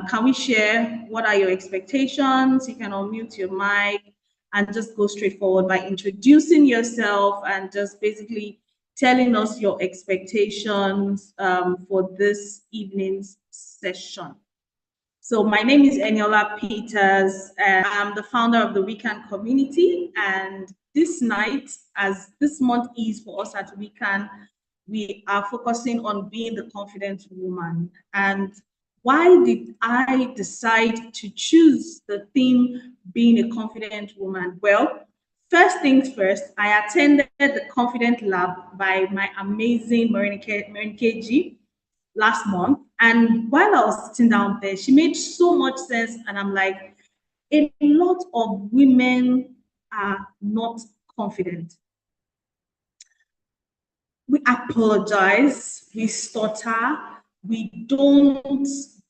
Can we share what are your expectations? You can unmute your mic and just go straight forward by introducing yourself and just basically telling us your expectations for this evening's session. So my name is Eniola Peters, and I'm the founder of the Weekend community. And this night, as this month is for us at Weekend, we are focusing on being the confident woman. And why did I decide to choose the theme being a confident woman? Well, first things first, I attended the Confident Lab by my amazing Morenikeji last month. And while I was sitting down there, she made so much sense. And I'm like, a lot of women are not confident. We apologize, we stutter, we don't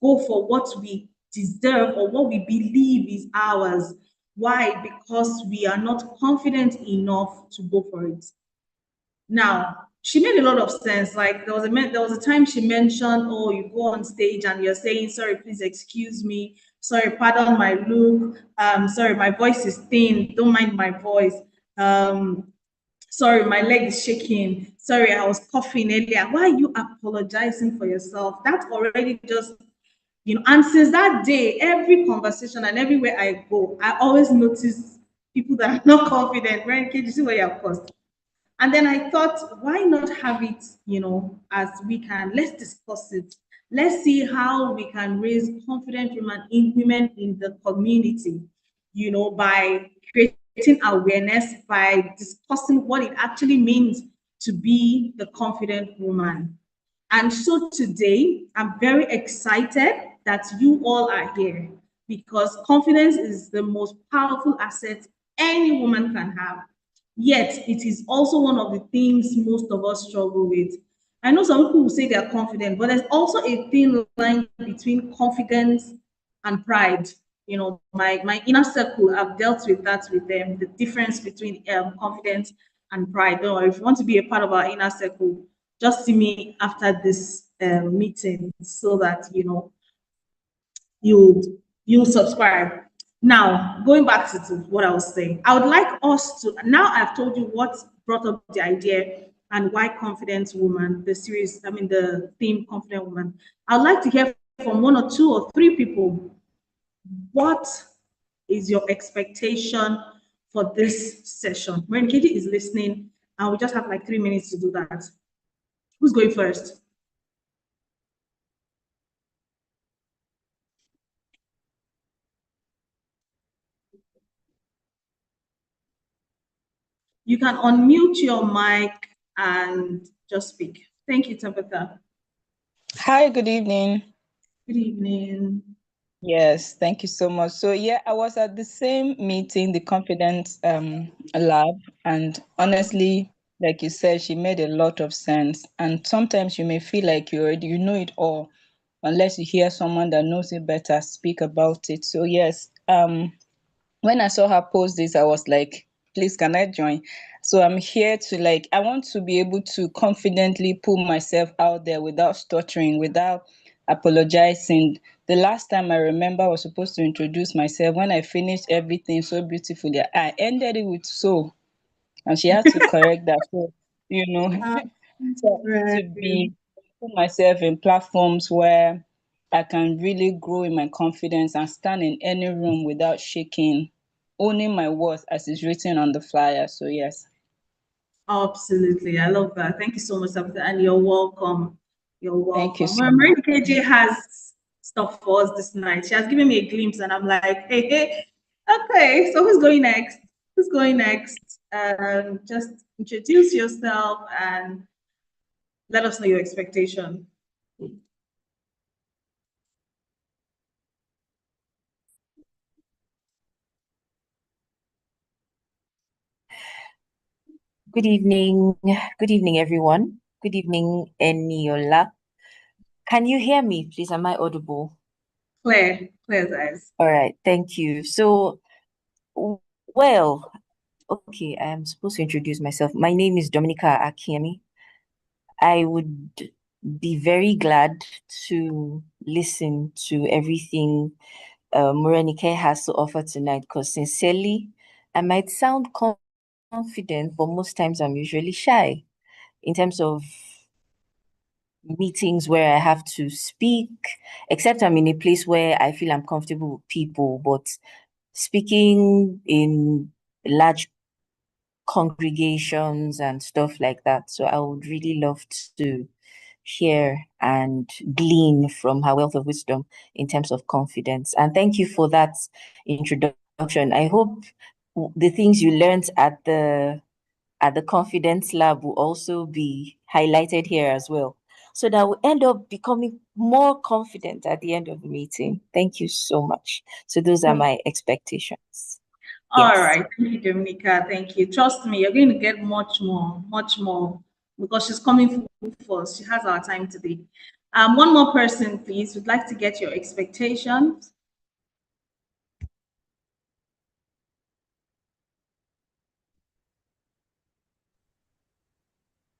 go for what we deserve or what we believe is ours. Why? Because we are not confident enough to go for it. Now, she made a lot of sense. Like there was a time she mentioned, oh, you go on stage and you're saying, sorry, please excuse me. Sorry, pardon my look. Sorry, my voice is thin. Don't mind my voice. Sorry, my leg is shaking. Sorry, I was coughing earlier. Why are you apologizing for yourself? That's already just, and since that day, every conversation and everywhere I go, I always notice people that are not confident. Right? Can you see where you're caused? And then I thought, why not have it, as we can, let's discuss it. Let's see how we can raise confident women in the community, by creating awareness, by discussing what it actually means to be the confident woman. And so today, I'm very excited that you all are here because confidence is the most powerful asset any woman can have. Yet, it is also one of the things most of us struggle with. I know some people will say they are confident, but there's also a thin line between confidence and pride. My inner circle, I've dealt with that with them, the difference between confidence and pride. Don't worry, if you want to be a part of our inner circle, just see me after this meeting so that you'll subscribe. Now, going back to what I was saying, I would like us to, now I've told you what brought up the idea and why Confident Woman, the theme Confident Woman. I'd like to hear from one or two or three people. What is your expectation for this session? Morenikeji is listening, and we just have like 3 minutes to do that. Who's going first? You can unmute your mic and just speak. Thank you, Tabitha. Hi, good evening. Good evening. Yes, thank you so much. So yeah, I was at the same meeting, the Confidence Lab, and honestly, like you said, she made a lot of sense. And sometimes you may feel like you know it all, unless you hear someone that knows it better speak about it. So yes, when I saw her post this, I was like, please, can I join? So I'm here to I want to be able to confidently pull myself out there without stuttering, without apologizing. The last time I remember I was supposed to introduce myself, when I finished everything so beautifully, I ended it with so, and she had to correct that. So, so to be put myself in platforms where I can really grow in my confidence and stand in any room without shaking, owning my worth as is written on the flyer. So yes. Absolutely. I love that. Thank you so much, Tabitha, and you're welcome. You're welcome. Thank you so much. Morenikeji has stuff for us this night. She has given me a glimpse, and I'm like, hey, okay, so who's going next? Who's going next? Just introduce yourself and let us know your expectation. Good evening. Good evening, everyone. Good evening, Eniola. Can you hear me, please? Am I audible? Claire's eyes. All right, thank you. So, well, okay, I am supposed to introduce myself. My name is Dominica Akiemi. I would be very glad to listen to everything Morenike has to offer tonight, because sincerely, I might sound confident, but most times I'm usually shy in terms of meetings where I have to speak, except I'm in a place where I feel I'm comfortable with people, but speaking in large congregations and stuff like that. So I would really love to hear and glean from her wealth of wisdom in terms of confidence. And thank you for that introduction. I hope the things you learned at the confidence lab will also be highlighted here as well, so that we end up becoming more confident at the end of the meeting. Thank you so much. So those are my expectations. All Yes. right. Thank you, Dominica. Thank you. Trust me, you're going to get much more, because she's coming full force. She has our time today. One more person, please. Would like to get your expectations.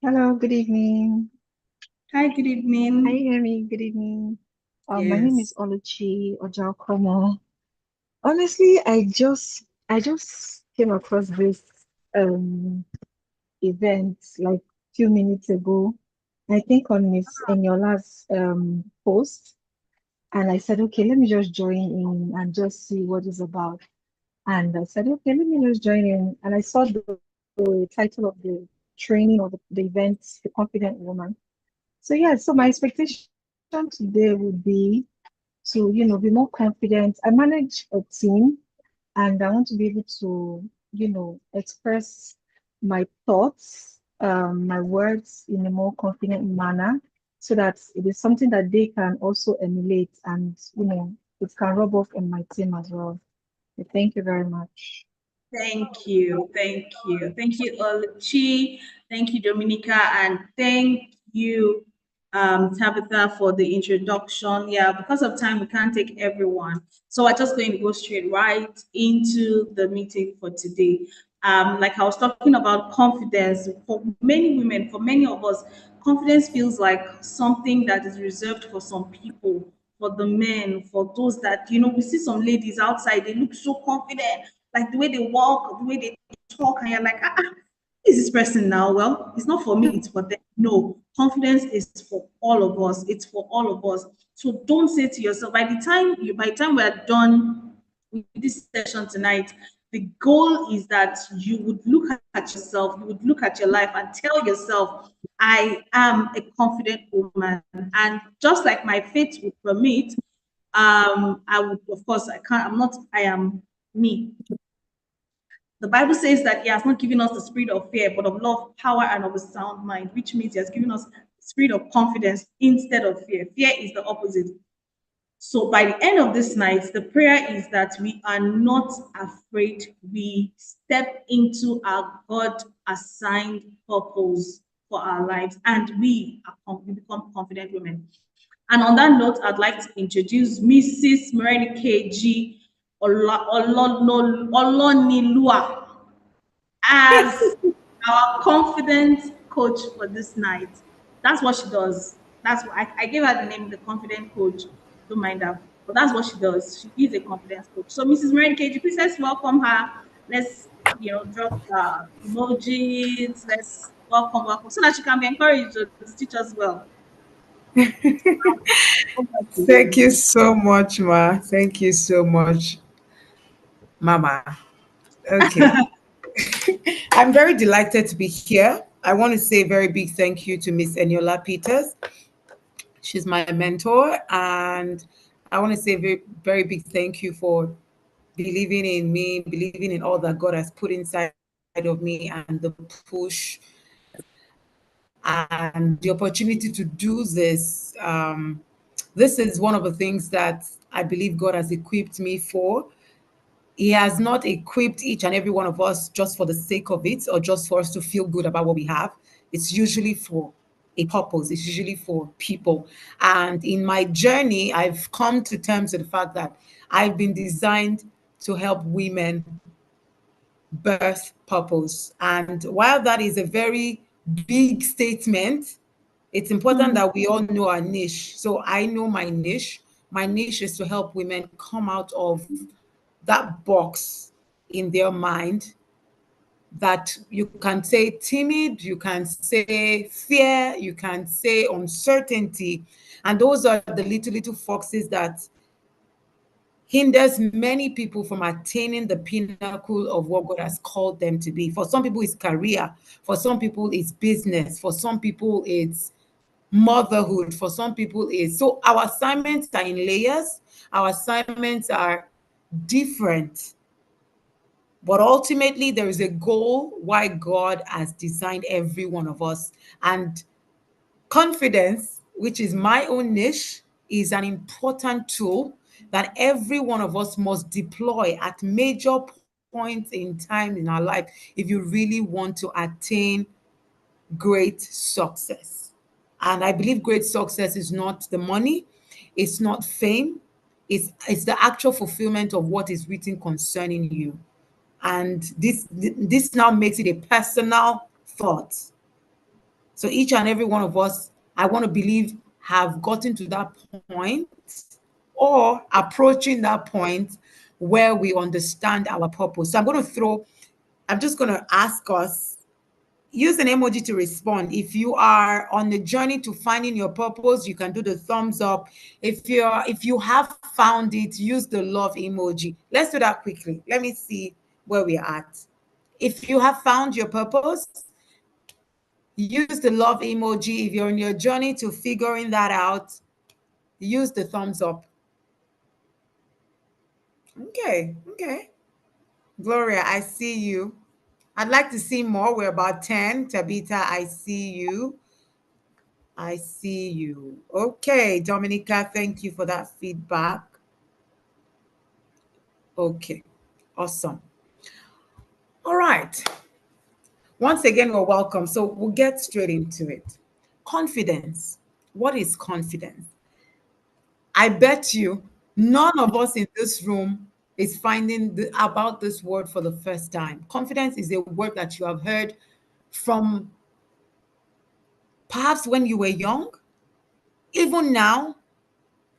Hello, good evening. Hi, good evening. Can you hear me? Good evening. My name is Yes. Oluchi Ojakomo. Honestly, I just came across this um event like few minutes ago. I think on Miss Eniola's post, and I said, okay, let me just join in and just see what it's about. And I said, okay, let me just join in. And I saw the title of the training or the event, The Confident Woman. So yeah, so my expectation today would be to, be more confident. I manage a team and I want to be able to, express my thoughts, my words in a more confident manner so that it is something that they can also emulate and, it can rub off on my team as well. So thank you very much. Thank you. Thank you. Thank you, Oluchi. Thank you, Dominica. And thank you, Tabitha, for the introduction. Yeah, because of time, we can't take everyone. So I'm just going to go straight right into the meeting for today. Like I was talking about confidence, for many women, for many of us, confidence feels like something that is reserved for some people, for the men, for those that, we see some ladies outside, they look so confident, like the way they walk, the way they talk, and you're like, who is this person now? Well, it's not for me, it's for them. No, confidence is for all of us. It's for all of us. So don't say to yourself, by the time we are done with this session tonight, the goal is that you would look at yourself, you would look at your life and tell yourself, I am a confident woman. And just like my faith would permit, I would, of course, I am me. The Bible says that He has not given us the spirit of fear, but of love, power, and of a sound mind, which means He has given us the spirit of confidence instead of fear. Fear is the opposite. So by the end of this night, the prayer is that we are not afraid. We step into our God assigned purpose for our lives, and we become confident women. And on that note, I'd like to introduce Mrs. Morenikeji Olonilua as our confidence coach for this night. That's what she does. That's what I gave her the name, the confident coach. Don't mind her, but that's what she does. She is a confidence coach. So, Mrs. Morenikeji, please let's welcome her. Let's drop emojis. Let's welcome, so that she can be encouraged to teach us well. Over to Thank you. you so much, Ma. Thank you so much, Mama. Okay. I'm very delighted to be here. I want to say a very big thank you to Miss Eniola Peters. She's my mentor, and I want to say a very, very big thank you for believing in me, believing in all that God has put inside of me, and the push and the opportunity to do this. This is one of the things that I believe God has equipped me for. He has not equipped each and every one of us just for the sake of it or just for us to feel good about what we have. It's usually for a purpose, it's usually for people. And in my journey, I've come to terms with the fact that I've been designed to help women birth purpose. And while that is a very big statement, It's important that we all know our niche. So I know my niche. My niche is to help women come out of that box in their mind that you can say timid, you can say fear, you can say uncertainty. And those are the little foxes that hinders many people from attaining the pinnacle of what God has called them to be. For some people, it's career. For some people, it's business. For some people, it's motherhood. For some people, it's so our assignments are in layers. Our assignments are different. But ultimately, there is a goal why God has designed every one of us. And confidence, which is my own niche, is an important tool that every one of us must deploy at major points in time in our life if you really want to attain great success. And I believe great success is not the money, it's not fame, it's the actual fulfillment of what is written concerning you. And this now makes it a personal thought. So each and every one of us, I want to believe, have gotten to that point or approaching that point where we understand our purpose. So I'm just going to ask us, use an emoji to respond. If you are on the journey to finding your purpose, you can do the thumbs up. If you have found it, use the love emoji. Let's do that quickly. Let me see where we're at. If you have found your purpose, use the love emoji. If you're on your journey to figuring that out, use the thumbs up. Okay. Gloria, I see you. I'd like to see more. We're about 10. Tabitha, I see you. I see you. Okay, Dominica, thank you for that feedback. Okay, awesome. All right. Once again, we're welcome. So we'll get straight into it. Confidence. What is confidence? I bet you none of us in this room is finding about this word for the first time. Confidence is a word that you have heard from perhaps when you were young. Even now,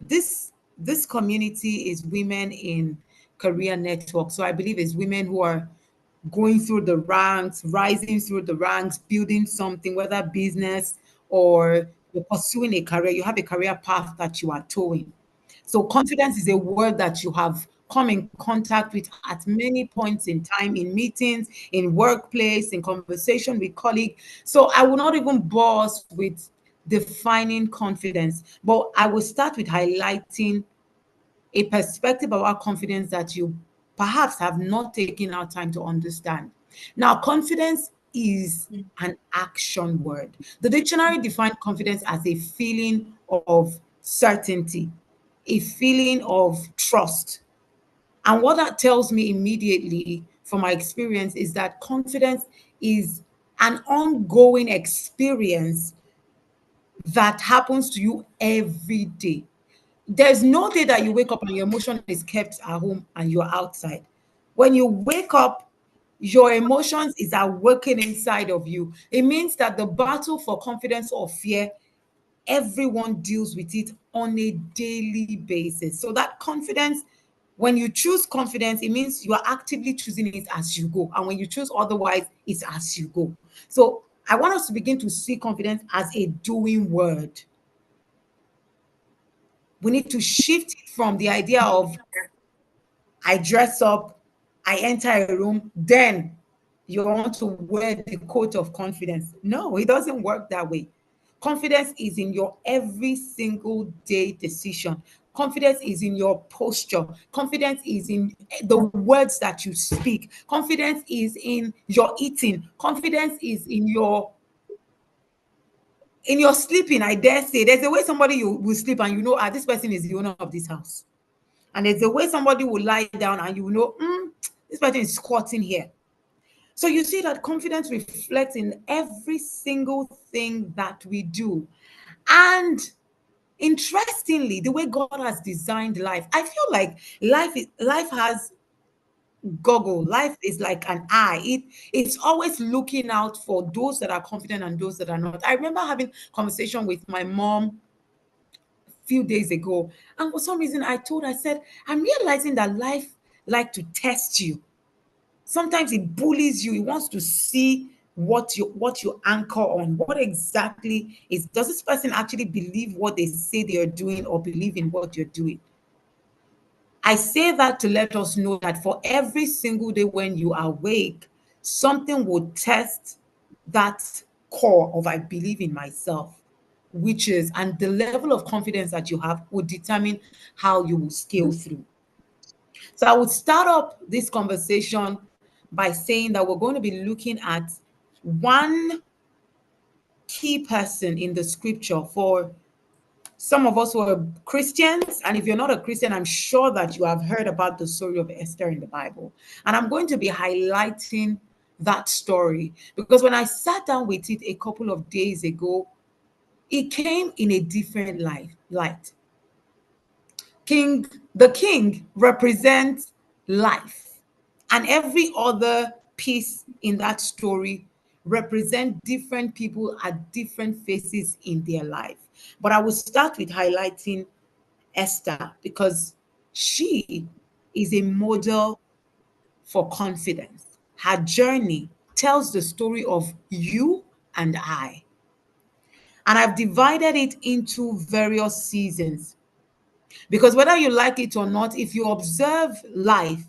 this community is women in career network. So I believe it's women who are going through the ranks, rising through the ranks, building something, whether business or you're pursuing a career, you have a career path that you are towing. So confidence is a word that you have come in contact with at many points in time, in meetings, in workplace, in conversation with colleagues. So I will not even bore us with defining confidence, but I will start with highlighting a perspective of our confidence that you perhaps have not taken our time to understand. Now, confidence is an action word. The dictionary defines confidence as a feeling of certainty, a feeling of trust. And what that tells me immediately from my experience is that confidence is an ongoing experience that happens to you every day. There's no day that you wake up and your emotion is kept at home and you're outside. When you wake up, your emotions is awakened inside of you. It means that the battle for confidence or fear, everyone deals with it on a daily basis. So that confidence, when you choose confidence, it means you are actively choosing it as you go. And when you choose otherwise, it's as you go. So I want us to begin to see confidence as a doing word. We need to shift from the idea of I dress up, I enter a room, then you want to wear the coat of confidence. No, it doesn't work that way. Confidence is in your every single day decision. Confidence is in your posture. Confidence is in the words that you speak. Confidence is in your eating. Confidence is in your sleeping. I dare say there's a way somebody you will sleep and you know, this person is the owner of this house. And there's a way somebody will lie down and you know, this person is squatting here. So you see that confidence reflects in every single thing that we do. And interestingly, the way God has designed life, I feel like life has goggle. Life is like an eye. It's always looking out for those that are confident and those that are not. I remember having conversation with my mom a few days ago, and for some reason I said, I'm realizing that life like to test you. Sometimes it bullies you. It wants to see what you anchor on. What exactly is, does this person actually believe what they say they are doing or believe in what you're doing? I say that to let us know that for every single day when you are awake, something will test that core of I believe in myself, which is, and the level of confidence that you have will determine how you will scale through. So I would start up this conversation by saying that we're going to be looking at one key person in the scripture for some of us who are Christians. And if you're not a Christian, I'm sure that you have heard about the story of Esther in the Bible. And I'm going to be highlighting that story because when I sat down with it a couple of days ago, it came in a different light. King, the king represents life, and every other piece in that story represent different people at different phases in their life. But I will start with highlighting Esther because she is a model for confidence. Her journey tells the story of you and I. And I've divided it into various seasons because whether you like it or not, if you observe life,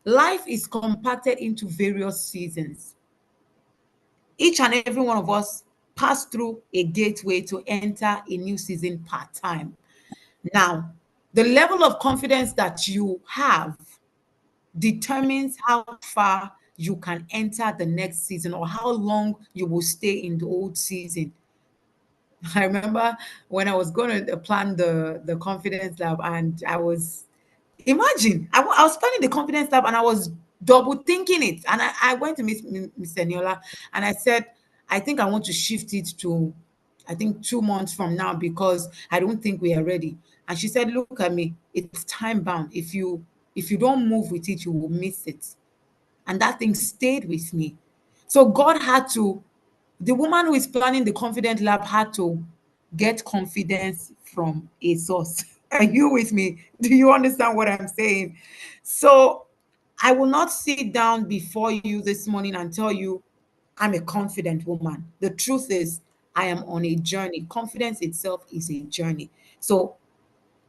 life is compacted into various seasons. Each and every one of us pass through a gateway to enter a new season part time. Now, the level of confidence that you have determines how far you can enter the next season or how long you will stay in the old season. I remember when I was going to plan the confidence lab, and I was, imagine, I was planning the confidence lab and I was double thinking it. And I went to Miss Eniola and I said, I think I want to shift it to, I think 2 months from now because I don't think we are ready. And she said, look at me, it's time bound. If you don't move with it, you will miss it. And that thing stayed with me. So God had to, the woman who is planning the confident lab had to get confidence from a source. Are you with me? Do you understand what I'm saying? So I will not sit down before you this morning and tell you I'm a confident woman. The truth is, I am on a journey. Confidence itself is a journey. So,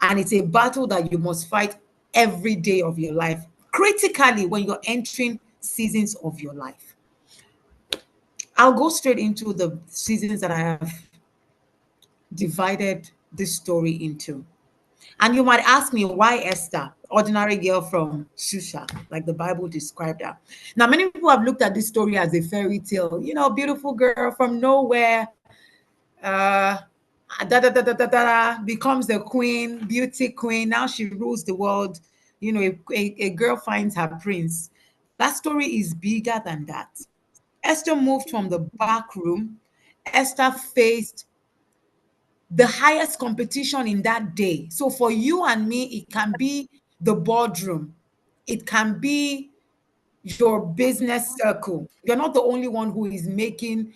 and it's a battle that you must fight every day of your life, critically when you're entering seasons of your life. I'll go straight into the seasons that I have divided this story into. And you might ask me, why Esther, ordinary girl from Shusha, like the Bible described her? Now, many people have looked at this story as a fairy tale, beautiful girl from nowhere, uh, becomes the queen, beauty queen. Now she rules the world. A girl finds her prince. That story is bigger than that. Esther moved from the back room. Esther faced the highest competition in that day. So for you and me, it can be the boardroom. It can be your business circle. You're not the only one who is making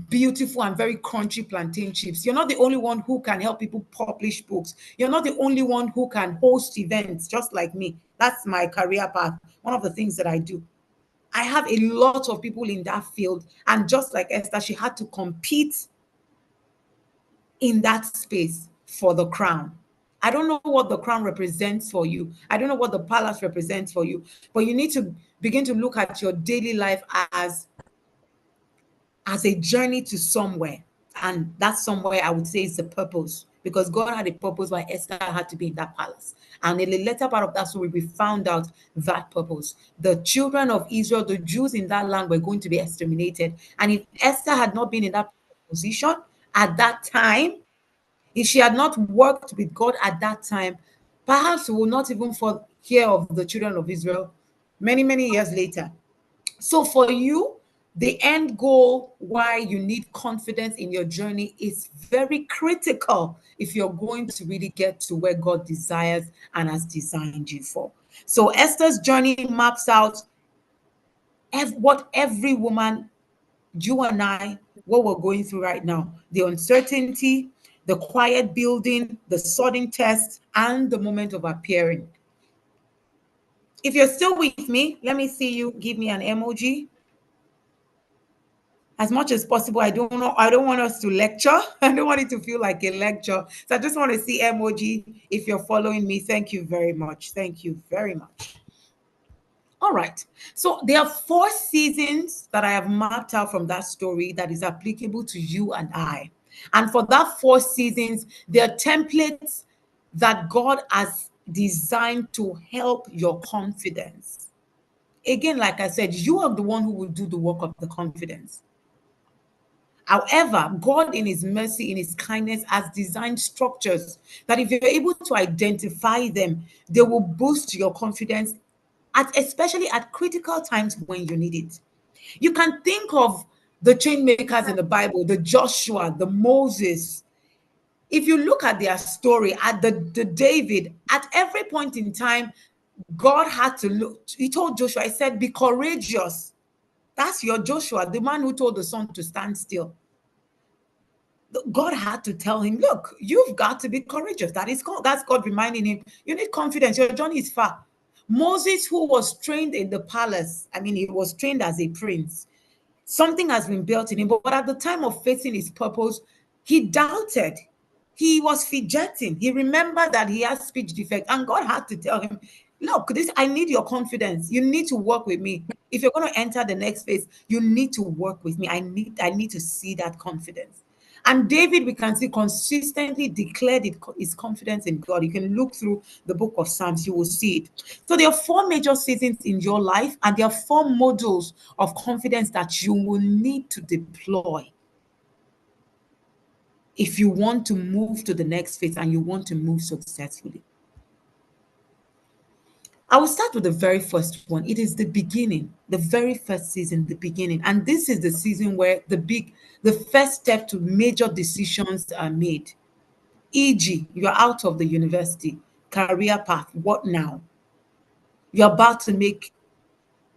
beautiful and very crunchy plantain chips. You're not the only one who can help people publish books. You're not the only one who can host events just like me. That's my career path. One of the things that I do. I have a lot of people in that field. And just like Esther, she had to compete in that space for the crown. I don't know what the crown represents for you. I don't know what the palace represents for you, but you need to begin to look at your daily life as a journey to somewhere. And that somewhere I would say is the purpose, because God had a purpose why Esther had to be in that palace. And in the later part of that story, we found out that purpose. The children of Israel, the Jews in that land, were going to be exterminated. And if Esther had not been in that position at that time, if she had not worked with God at that time, perhaps we will not even hear of the children of Israel many, many years later. So for you, the end goal, why you need confidence in your journey, is very critical if you're going to really get to where God desires and has designed you for. So Esther's journey maps out what every woman, you and I, what we're going through right now: the uncertainty, the quiet building, the sudden test, and the moment of appearing. If you're still with me, let me see you give me an emoji. As much as possible, I don't want us to lecture. I don't want it to feel like a lecture. So I just want to see emoji if you're following me. Thank you very much. Thank you very much. All right. So there are 4 seasons that I have mapped out from that story that is applicable to you and I. And for that 4 seasons, there are templates that God has designed to help your confidence. Again, like I said, you are the one who will do the work of the confidence. However, God, in His mercy, in His kindness, has designed structures that if you're able to identify them, they will boost your confidence, especially at critical times when you need it. You can think of the chain makers in the Bible, the Joshua, the Moses. If you look at their story, at the David, at every point in time, God had to look. He told Joshua, He said, be courageous. That's your Joshua, the man who told the sun to stand still. God had to tell him, look, you've got to be courageous. That's God reminding him, you need confidence. Your journey is far. Moses, who was trained in the palace, I mean, he was trained as a prince. Something has been built in him, but at the time of facing his purpose, he doubted. He was fidgeting. He remembered that he has speech defect, and God had to tell him, look, I need your confidence. You need to work with me. If you're going to enter the next phase, you need to work with me. I need to see that confidence. And David, we can see, consistently declared his confidence in God. You can look through the book of Psalms, you will see it. So there are 4 major seasons in your life, and there are 4 models of confidence that you will need to deploy if you want to move to the next phase and you want to move successfully. I will start with the very first one. It is the beginning, the very first season, the beginning. And this is the season where the first step to major decisions are made. E.g., you're out of the university, career path, what now? You're about to make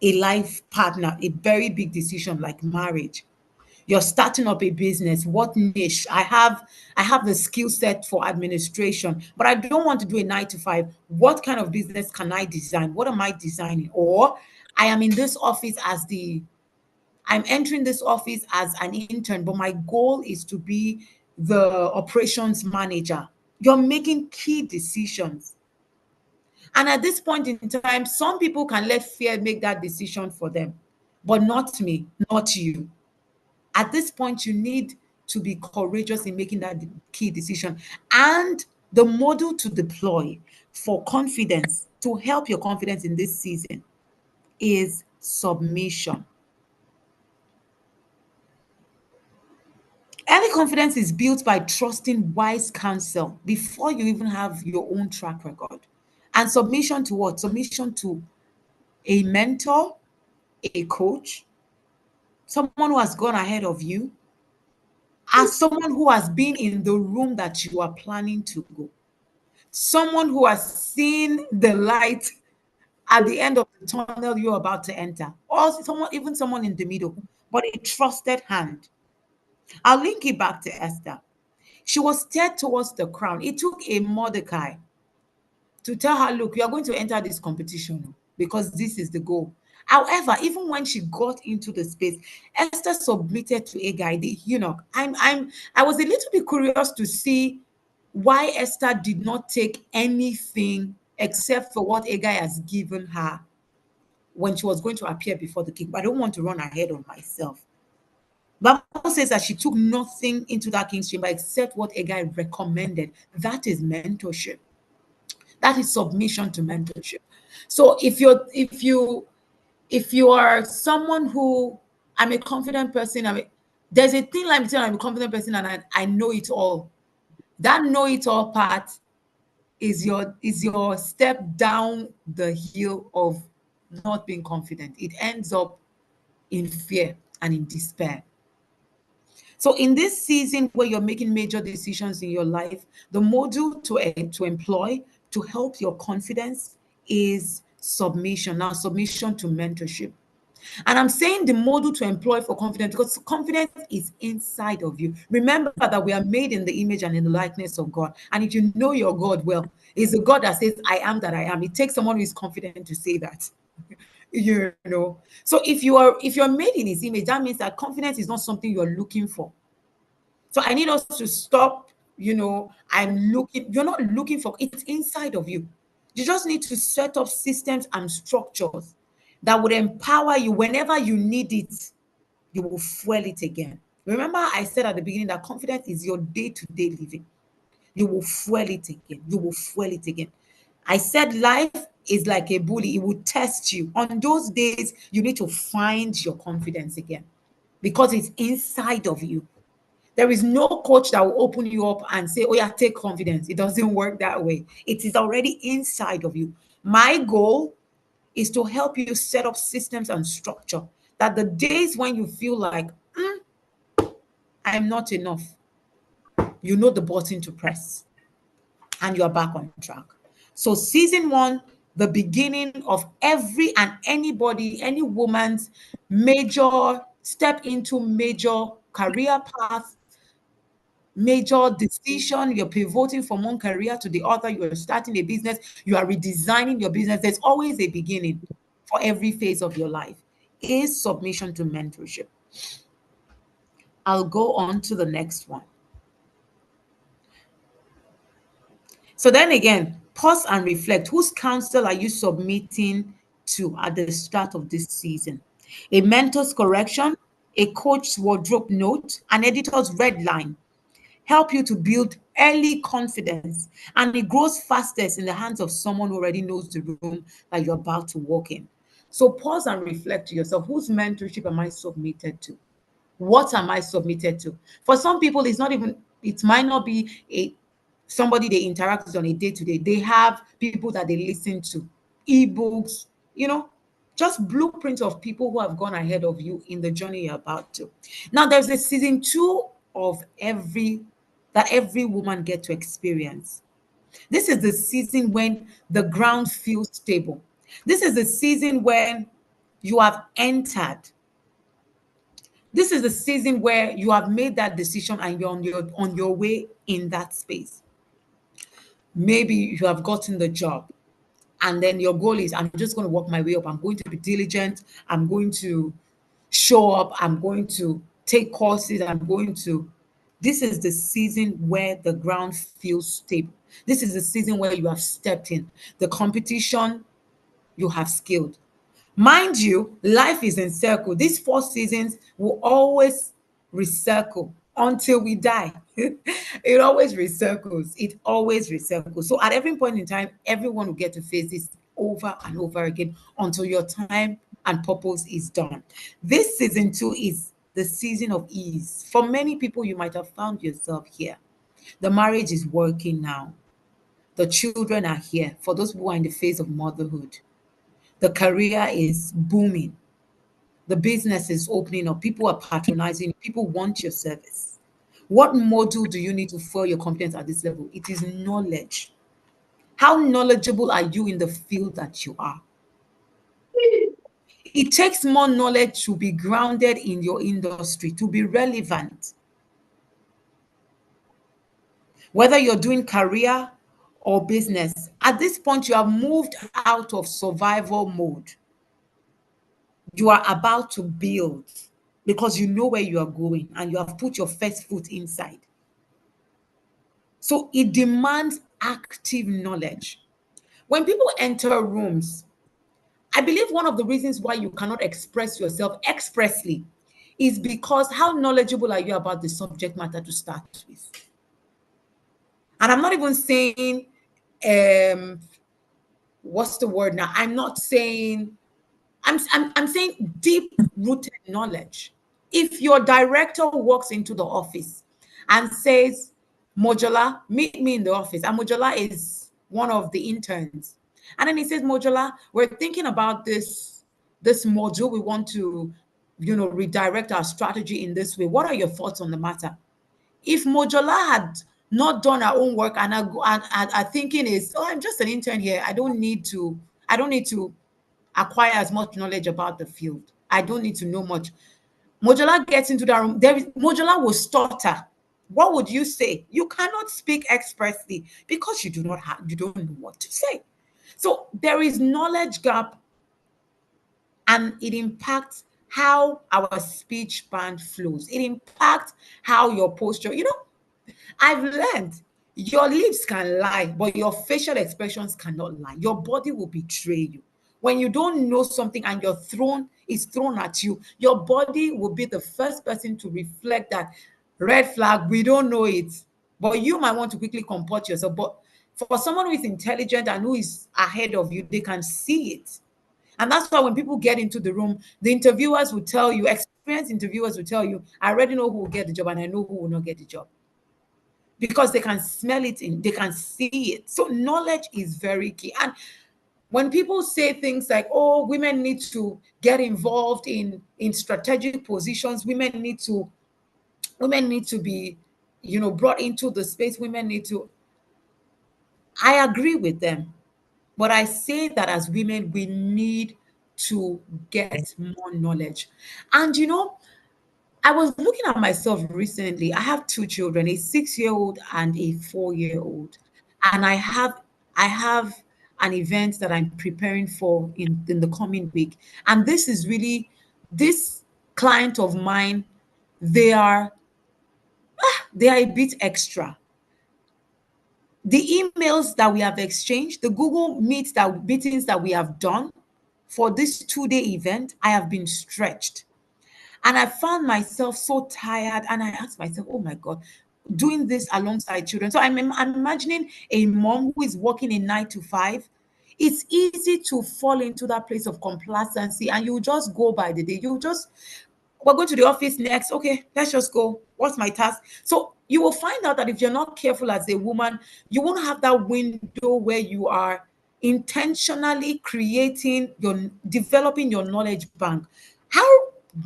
a life partner, a very big decision like marriage. You're starting up a business. What niche? I have the skill set for administration, but I don't want to do a 9 to 5. What kind of business can I design? What am I designing? Or I am in this office I'm entering this office as an intern, but my goal is to be the operations manager. You're making key decisions. And at this point in time, some people can let fear make that decision for them, but not me, not you. At this point, you need to be courageous in making that key decision. And the model to deploy for confidence, to help your confidence in this season, is submission. Early confidence is built by trusting wise counsel before you even have your own track record. And submission to what? Submission to a mentor, a coach, someone who has gone ahead of you, as someone who has been in the room that you are planning to go, someone who has seen the light at the end of the tunnel you're about to enter, or even someone in the middle, but a trusted hand. I'll link it back to Esther. She was steered towards the crown. It took a Mordecai to tell her, look, you are going to enter this competition because this is the goal. However, even when she got into the space, Esther submitted to Agai, the eunuch. I was a little bit curious to see why Esther did not take anything except for what Agai has given her when she was going to appear before the king. But I don't want to run ahead of myself. The Bible says that she took nothing into that king's chamber except what Agai recommended. That is mentorship. That is submission to mentorship. So if you are someone who, I'm a confident person, there's a thin line between I'm a confident person and I know it all. That know it all part is your step down the hill of not being confident. It ends up in fear and in despair. So in this season where you're making major decisions in your life, the module to employ to help your confidence is submission. Now, submission to mentorship. And I'm saying the model to employ for confidence because confidence is inside of you. Remember that we are made in the image and in the likeness of God. And if you know your God well, it's the God that says, I am that I am. It takes someone who is confident to say that. You know. So if you're made in his image, that means that confidence is not something you're looking for. So I need us to stop, you're not looking for it's inside of you. You just need to set up systems and structures that would empower you whenever you need it, you will fuel it again. Remember, I said at the beginning that confidence is your day-to-day living. You will fuel it again. You will fuel it again. I said life is like a bully, it will test you. On those days, you need to find your confidence again because it's inside of you. There is no coach that will open you up and say, oh, yeah, take confidence. It doesn't work that way. It is already inside of you. My goal is to help you set up systems and structure that the days when you feel like, I'm not enough, you know the button to press and you are back on track. So, season one, the beginning of every and anybody, any woman's major step into major career path, major decision. You're pivoting from one career to the other. You're starting a business. You are redesigning your business. There's always a beginning for every phase of your life. Is submission to mentorship. I'll go on to the next one. So then again, pause and reflect. Whose counsel are you submitting to at the start of this season? A mentor's correction, a coach's wardrobe note, an editor's red line help you to build early confidence, and it grows fastest in the hands of someone who already knows the room that you're about to walk in. So pause and reflect to yourself, whose mentorship am I submitted to? What am I submitted to? For some people, it might not be a somebody they interact with on a day-to-day. They have people that they listen to, ebooks, you know, just blueprints of people who have gone ahead of you in the journey you're about to. Now, there's a season two of every woman get to experience. This is the season when the ground feels stable. This is the season when you have entered. This is the season where you have made that decision and you're on your way in that space. Maybe you have gotten the job and then your goal is, I'm just going to work my way up. I'm going to be diligent. I'm going to show up. I'm going to take courses. This is the season where the ground feels stable. This is the season where you have stepped in. The competition, you have scaled. Mind you, life is in circle. These 4 seasons will always recircle until we die. It always recircles. It always recircles. So at every point in time, everyone will get to face this over and over again until your time and purpose is done. This season two is the season of ease. For many people, you might have found yourself here. The marriage is working now. The children are here. For those who are in the phase of motherhood, the career is booming. The business is opening up. People are patronizing. People want your service. What module do you need to fuel your competence at this level? It is knowledge. How knowledgeable are you in the field that you are? It takes more knowledge to be grounded in your industry, to be relevant. Whether you're doing career or business, at this point, you have moved out of survival mode. You are about to build because you know where you are going and you have put your first foot inside. So it demands active knowledge. When people enter rooms, I believe one of the reasons why you cannot express yourself expressly is because how knowledgeable are you about the subject matter to start with? And I'm not even saying, what's the word now? I'm saying deep rooted knowledge. If your director walks into the office and says, Mojola, meet me in the office, and Mojola is one of the interns, and then he says, Mojola, we're thinking about this module. We want to, redirect our strategy in this way. What are your thoughts on the matter? If Mojola had not done her own work and her thinking is, oh, I'm just an intern here. I don't need to I don't need to acquire as much knowledge about the field. I don't need to know much. Mojola gets into that room. Mojola will stutter. What would you say? You cannot speak expressly because you don't know what to say. So there is knowledge gap, and it impacts how our speech band flows. It impacts how your posture, I've learned your lips can lie, but your facial expressions cannot lie. Your body will betray you. When you don't know something and is thrown at you, your body will be the first person to reflect that red flag, we don't know it. But you might want to quickly comport yourself. But for someone who is intelligent and who is ahead of you, they can see it. And that's why when people get into the room, the interviewers will tell you, experienced interviewers will tell you, I already know who will get the job and I know who will not get the job, because they can smell it they can see it. So knowledge is very key. And when people say things like, oh, women need to get involved in strategic positions, women need to be, brought into the space, women need to, I agree with them. But I say that as women, we need to get more knowledge. And I was looking at myself recently. I have two children, a 6-year-old and a 4-year-old. And I have an event that I'm preparing for in the coming week. And this is really this client of mine, they are a bit extra. The emails that we have exchanged, the Google meetings that we have done for this 2-day event, I have been stretched. And I found myself so tired. And I asked myself, oh my God, doing this alongside children. So I'm imagining a mom who is working a 9 to 5. It's easy to fall into that place of complacency and you just go by the day. We're going to the office next. Okay, let's just go. What's my task? So you will find out that if you're not careful as a woman, you won't have that window where you are intentionally developing your knowledge bank. How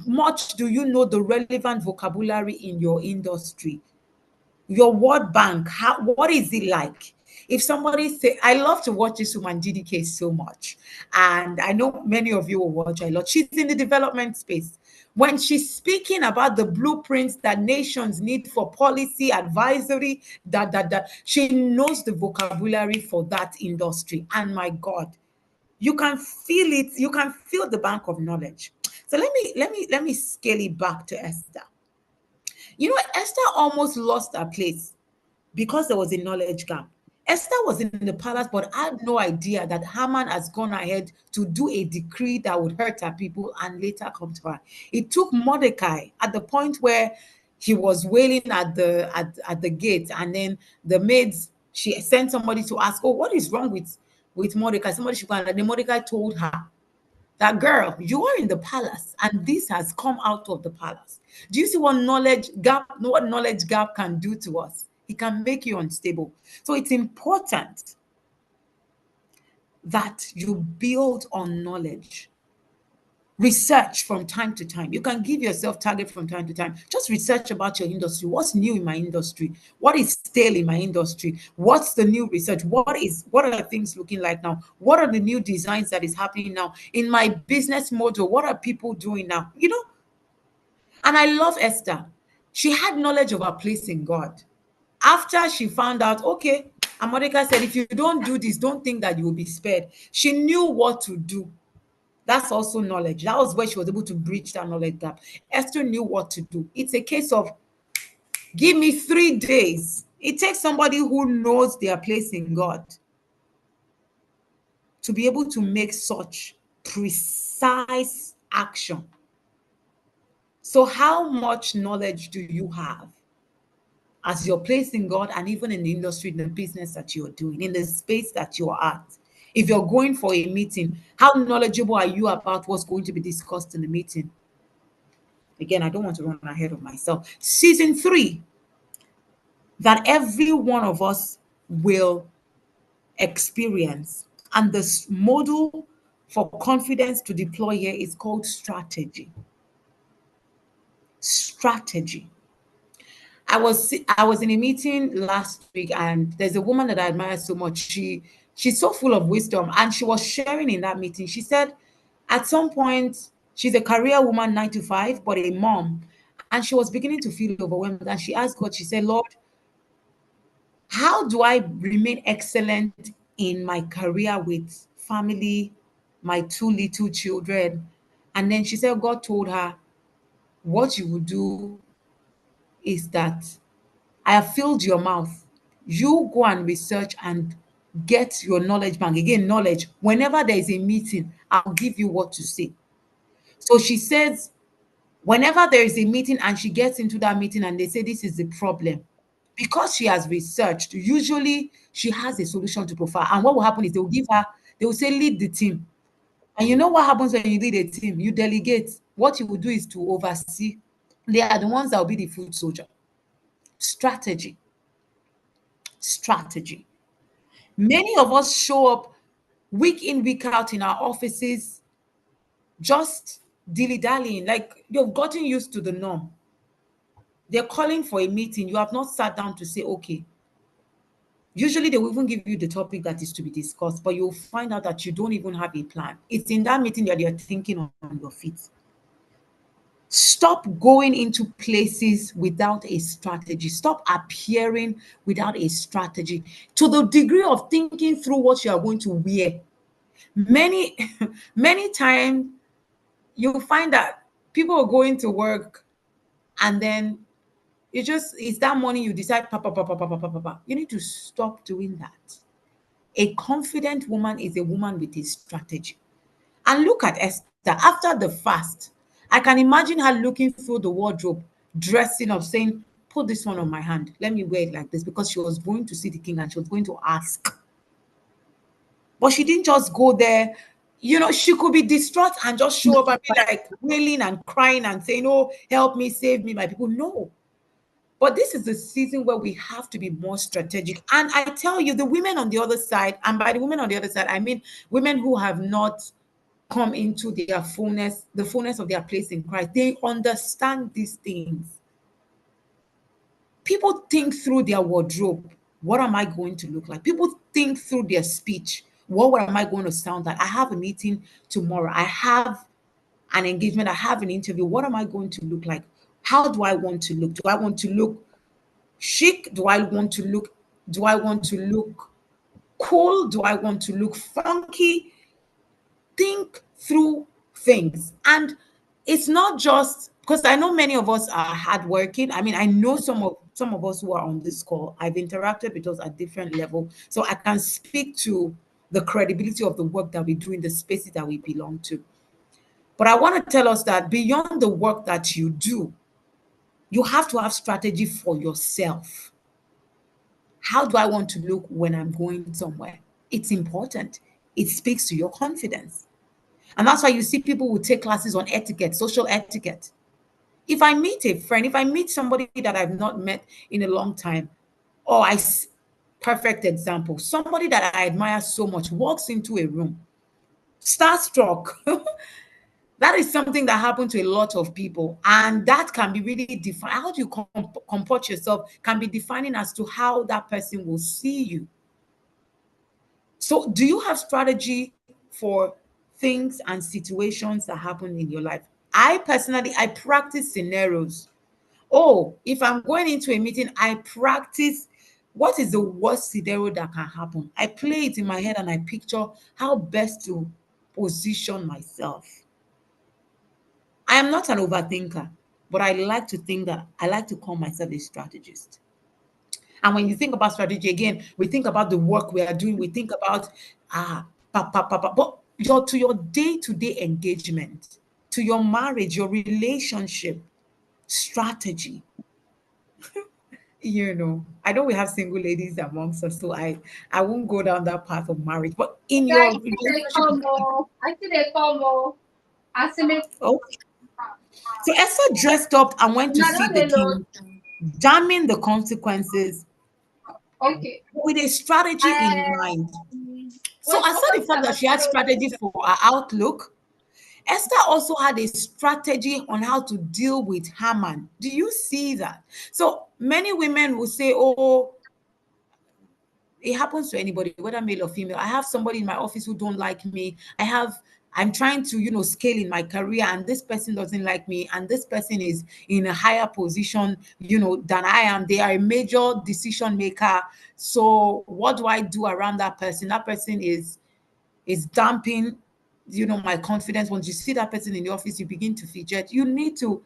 much do you know the relevant vocabulary in your industry? Your word bank, what is it like? If somebody say, I love to watch this woman GDK so much, and I know many of you will watch her a lot. She's in the development space. When she's speaking about the blueprints that nations need for policy advisory, that she knows the vocabulary for that industry. And my God, you can feel it. You can feel the bank of knowledge. So let me scale it back to Esther. Esther almost lost her place because there was a knowledge gap. Esther was in the palace, but had no idea that Haman has gone ahead to do a decree that would hurt her people and later come to her. It took Mordecai at the point where he was wailing at the gate, and then the maids, she sent somebody to ask, oh, what is wrong with Mordecai? Somebody should go, and then Mordecai told her that, girl, you are in the palace and this has come out of the palace. Do you see what knowledge gap can do to us? It can make you unstable. So it's important that you build on knowledge. Research from time to time. You can give yourself target from time to time. Just research about your industry. What's new in my industry? What is stale in my industry? What's the new research? What are things looking like now? What are the new designs that is happening now in my business model? What are people doing now? And I love Esther. She had knowledge of her place in God. After she found out, okay, and Mordecai said, if you don't do this, don't think that you will be spared. She knew what to do. That's also knowledge. That was where she was able to bridge that knowledge gap. Esther knew what to do. It's a case of, give me 3 days. It takes somebody who knows their place in God to be able to make such precise action. So how much knowledge do you have as your place in God, and even in the industry, in the business that you're doing, in the space that you're at? If you're going for a meeting, how knowledgeable are you about what's going to be discussed in the meeting? Again, I don't want to run ahead of myself. Season 3, that every one of us will experience. And the model for confidence to deploy here is called strategy. Strategy. I was in a meeting last week, and there's a woman that I admire so much. She's so full of wisdom. And she was sharing in that meeting. She said, at some point, she's a career woman, 9 to 5, but a mom. And she was beginning to feel overwhelmed. And she asked God, she said, Lord, how do I remain excellent in my career with family, my 2 little children? And then she said, God told her, what you will do is that I have filled your mouth. You go and research and get your knowledge bank. Again, knowledge. Whenever there is a meeting, I'll give you what to say. So she says, whenever there is a meeting and she gets into that meeting and they say this is the problem, because she has researched, usually she has a solution to provide. And what will happen is they will say, lead the team. And you know what happens when you lead a team? You delegate. What you will do is to oversee. They are the ones that will be the foot soldier. Strategy. Strategy. Many of us show up week in, week out in our offices, just dilly-dallying, like you've gotten used to the norm. They're calling for a meeting. You have not sat down to say, okay. Usually they will even give you the topic that is to be discussed, but you'll find out that you don't even have a plan. It's in that meeting that you're thinking on your feet. Stop going into places without a strategy. Stop appearing without a strategy to the degree of thinking through what you are going to wear. Many, many times you'll find that people are going to work and then it's that morning you decide, pa, pa, pa, pa, pa, pa, pa, pa, pa. You need to stop doing that. A confident woman is a woman with a strategy. And look at Esther after the fast. I can imagine her looking through the wardrobe, dressing up, saying, put this one on my hand. Let me wear it like this, because she was going to see the king and she was going to ask. But she didn't just go there. You know, she could be distraught and just show up and be like wailing and crying and saying, oh, help me, save me, my people. No. But this is the season where we have to be more strategic. And I tell you, the women on the other side, and by the women on the other side, I mean women who have not come into their fullness, the fullness of their place in Christ. They understand these things. People think through their wardrobe. What am I going to look like? People think through their speech. What am I going to sound like? I have a meeting tomorrow. I have an engagement. I have an interview. What am I going to look like? How do I want to look? Do I want to look chic? Do I want to look cool? Do I want to look funky? Think through things. And it's not just because I know many of us are hardworking. I mean, I know some of us who are on this call. I've interacted with us at different level, so I can speak to the credibility of the work that we do in the spaces that we belong to. But I want to tell us that beyond the work that you do, you have to have strategy for yourself. How do I want to look when I'm going somewhere? It's important. It speaks to your confidence. And that's why you see people who take classes on etiquette, social etiquette. If I meet a friend, if I meet somebody that I've not met in a long time, or perfect example, somebody that I admire so much walks into a room, starstruck. That is something that happened to a lot of people. And that can be really defined. How do you comport yourself can be defining as to how that person will see you. So do you have strategy for things and situations that happen in your life? I personally, I practice scenarios. Oh, if I'm going into a meeting, I practice what is the worst scenario that can happen. I play it in my head and I picture how best to position myself. I am not an overthinker, but I like to think that I like to call myself a strategist. And when you think about strategy again, we think about the work we are doing, we think about but your day-to-day engagement, to your marriage, your relationship, strategy. I know we have single ladies amongst us, so I won't go down that path of marriage. But in Guys, your relationship with people, I see they come more. I see me. oh, so Esther dressed up and went to Now see don't the they know? king, damning the consequences Okay. with a strategy in mind. So Wait, aside the focus fact that she had strategy for her outlook, Esther also had a strategy on how to deal with Haman. Do you see that? So many women will say, oh, It happens to anybody, whether male or female. I have somebody in my office who don't like me. I'm trying to, scale in my career, and this person doesn't like me, and this person is in a higher position, than I am. They are a major decision maker. So what do I do around that person? That person is damping, my confidence. Once you see that person in the office, you begin to fidget. You need to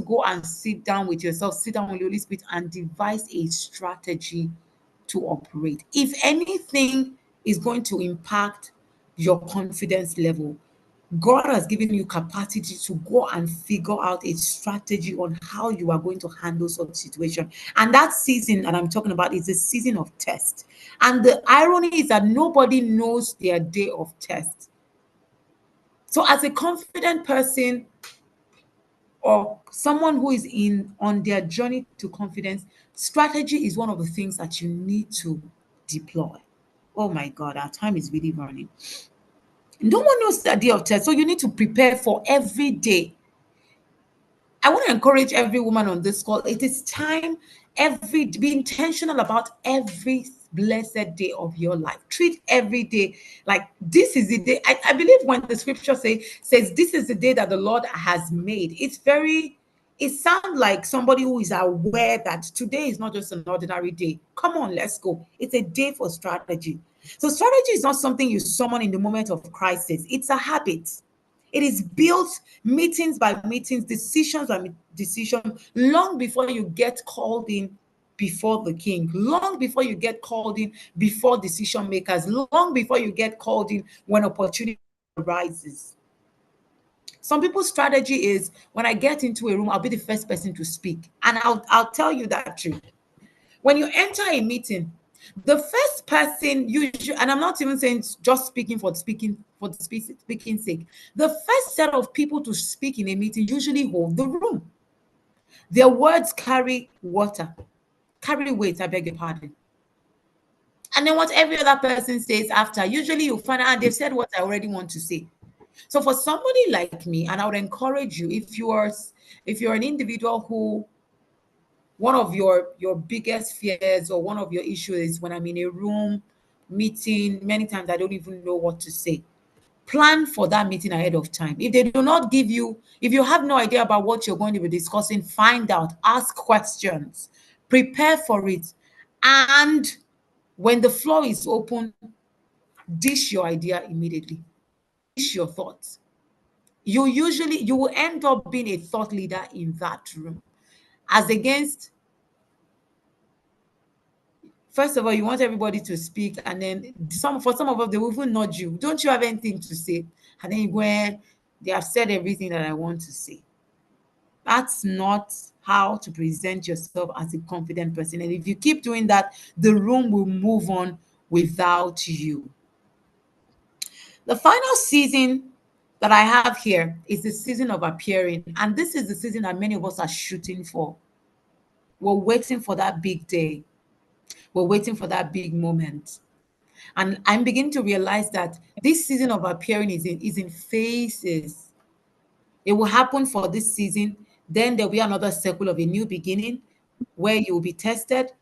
go and sit down with yourself, sit down with the Holy Spirit, and devise a strategy to operate. If anything is going to impact your confidence level, God has given you capacity to go and figure out a strategy on how you are going to handle such situation. And that season that I'm talking about is a season of test. And the irony is that nobody knows their day of test. So as a confident person, or someone who is on their journey to confidence, strategy is one of the things that you need to deploy. Oh my God, our time is really running. No one knows the day of test, so you need to prepare for every day. I want to encourage every woman on this call. It is time, be intentional about every blessed day of your life. Treat every day like this is the day. I believe when the scripture says this is the day that the Lord has made, it sounds like somebody who is aware that today is not just an ordinary day. Come on, let's go. It's a day for strategy. So strategy is not something you summon in the moment of crisis. It's a habit. It is built meetings by meetings, decisions by decisions, long before you get called in before the king, long before you get called in before decision makers, long before you get called in when opportunity arises. Some people's strategy is when I get into a room, I'll be the first person to speak. And I'll tell you that truth. When you enter a meeting, the first person usually, and I'm not even saying just speaking for the speaking sake, the first set of people to speak in a meeting usually hold the room. Their words carry weight, I beg your pardon. And then what every other person says after, usually you find out they've said what I already want to say. So for somebody like me, and I would encourage you, if you're an individual who one of your biggest fears or one of your issues is when I'm in a room meeting, many times I don't even know what to say. Plan for that meeting ahead of time. If they do not give you, if you have no idea about what you're going to be discussing, find out, ask questions, prepare for it. And when the floor is open, dish your idea immediately. Dish your thoughts. You will end up being a thought leader in that room. As against, first of all, you want everybody to speak, and then for some of us, they will even nudge you. Don't you have anything to say? And then you go, they have said everything that I want to say. That's not how to present yourself as a confident person. And if you keep doing that, the room will move on without you. The final season that I have here is the season of appearing. And this is the season that many of us are shooting for. We're waiting for that big day. We're waiting for that big moment. And I'm beginning to realize that this season of appearing is in phases. It will happen for this season. Then there'll be another circle of a new beginning where you will be tested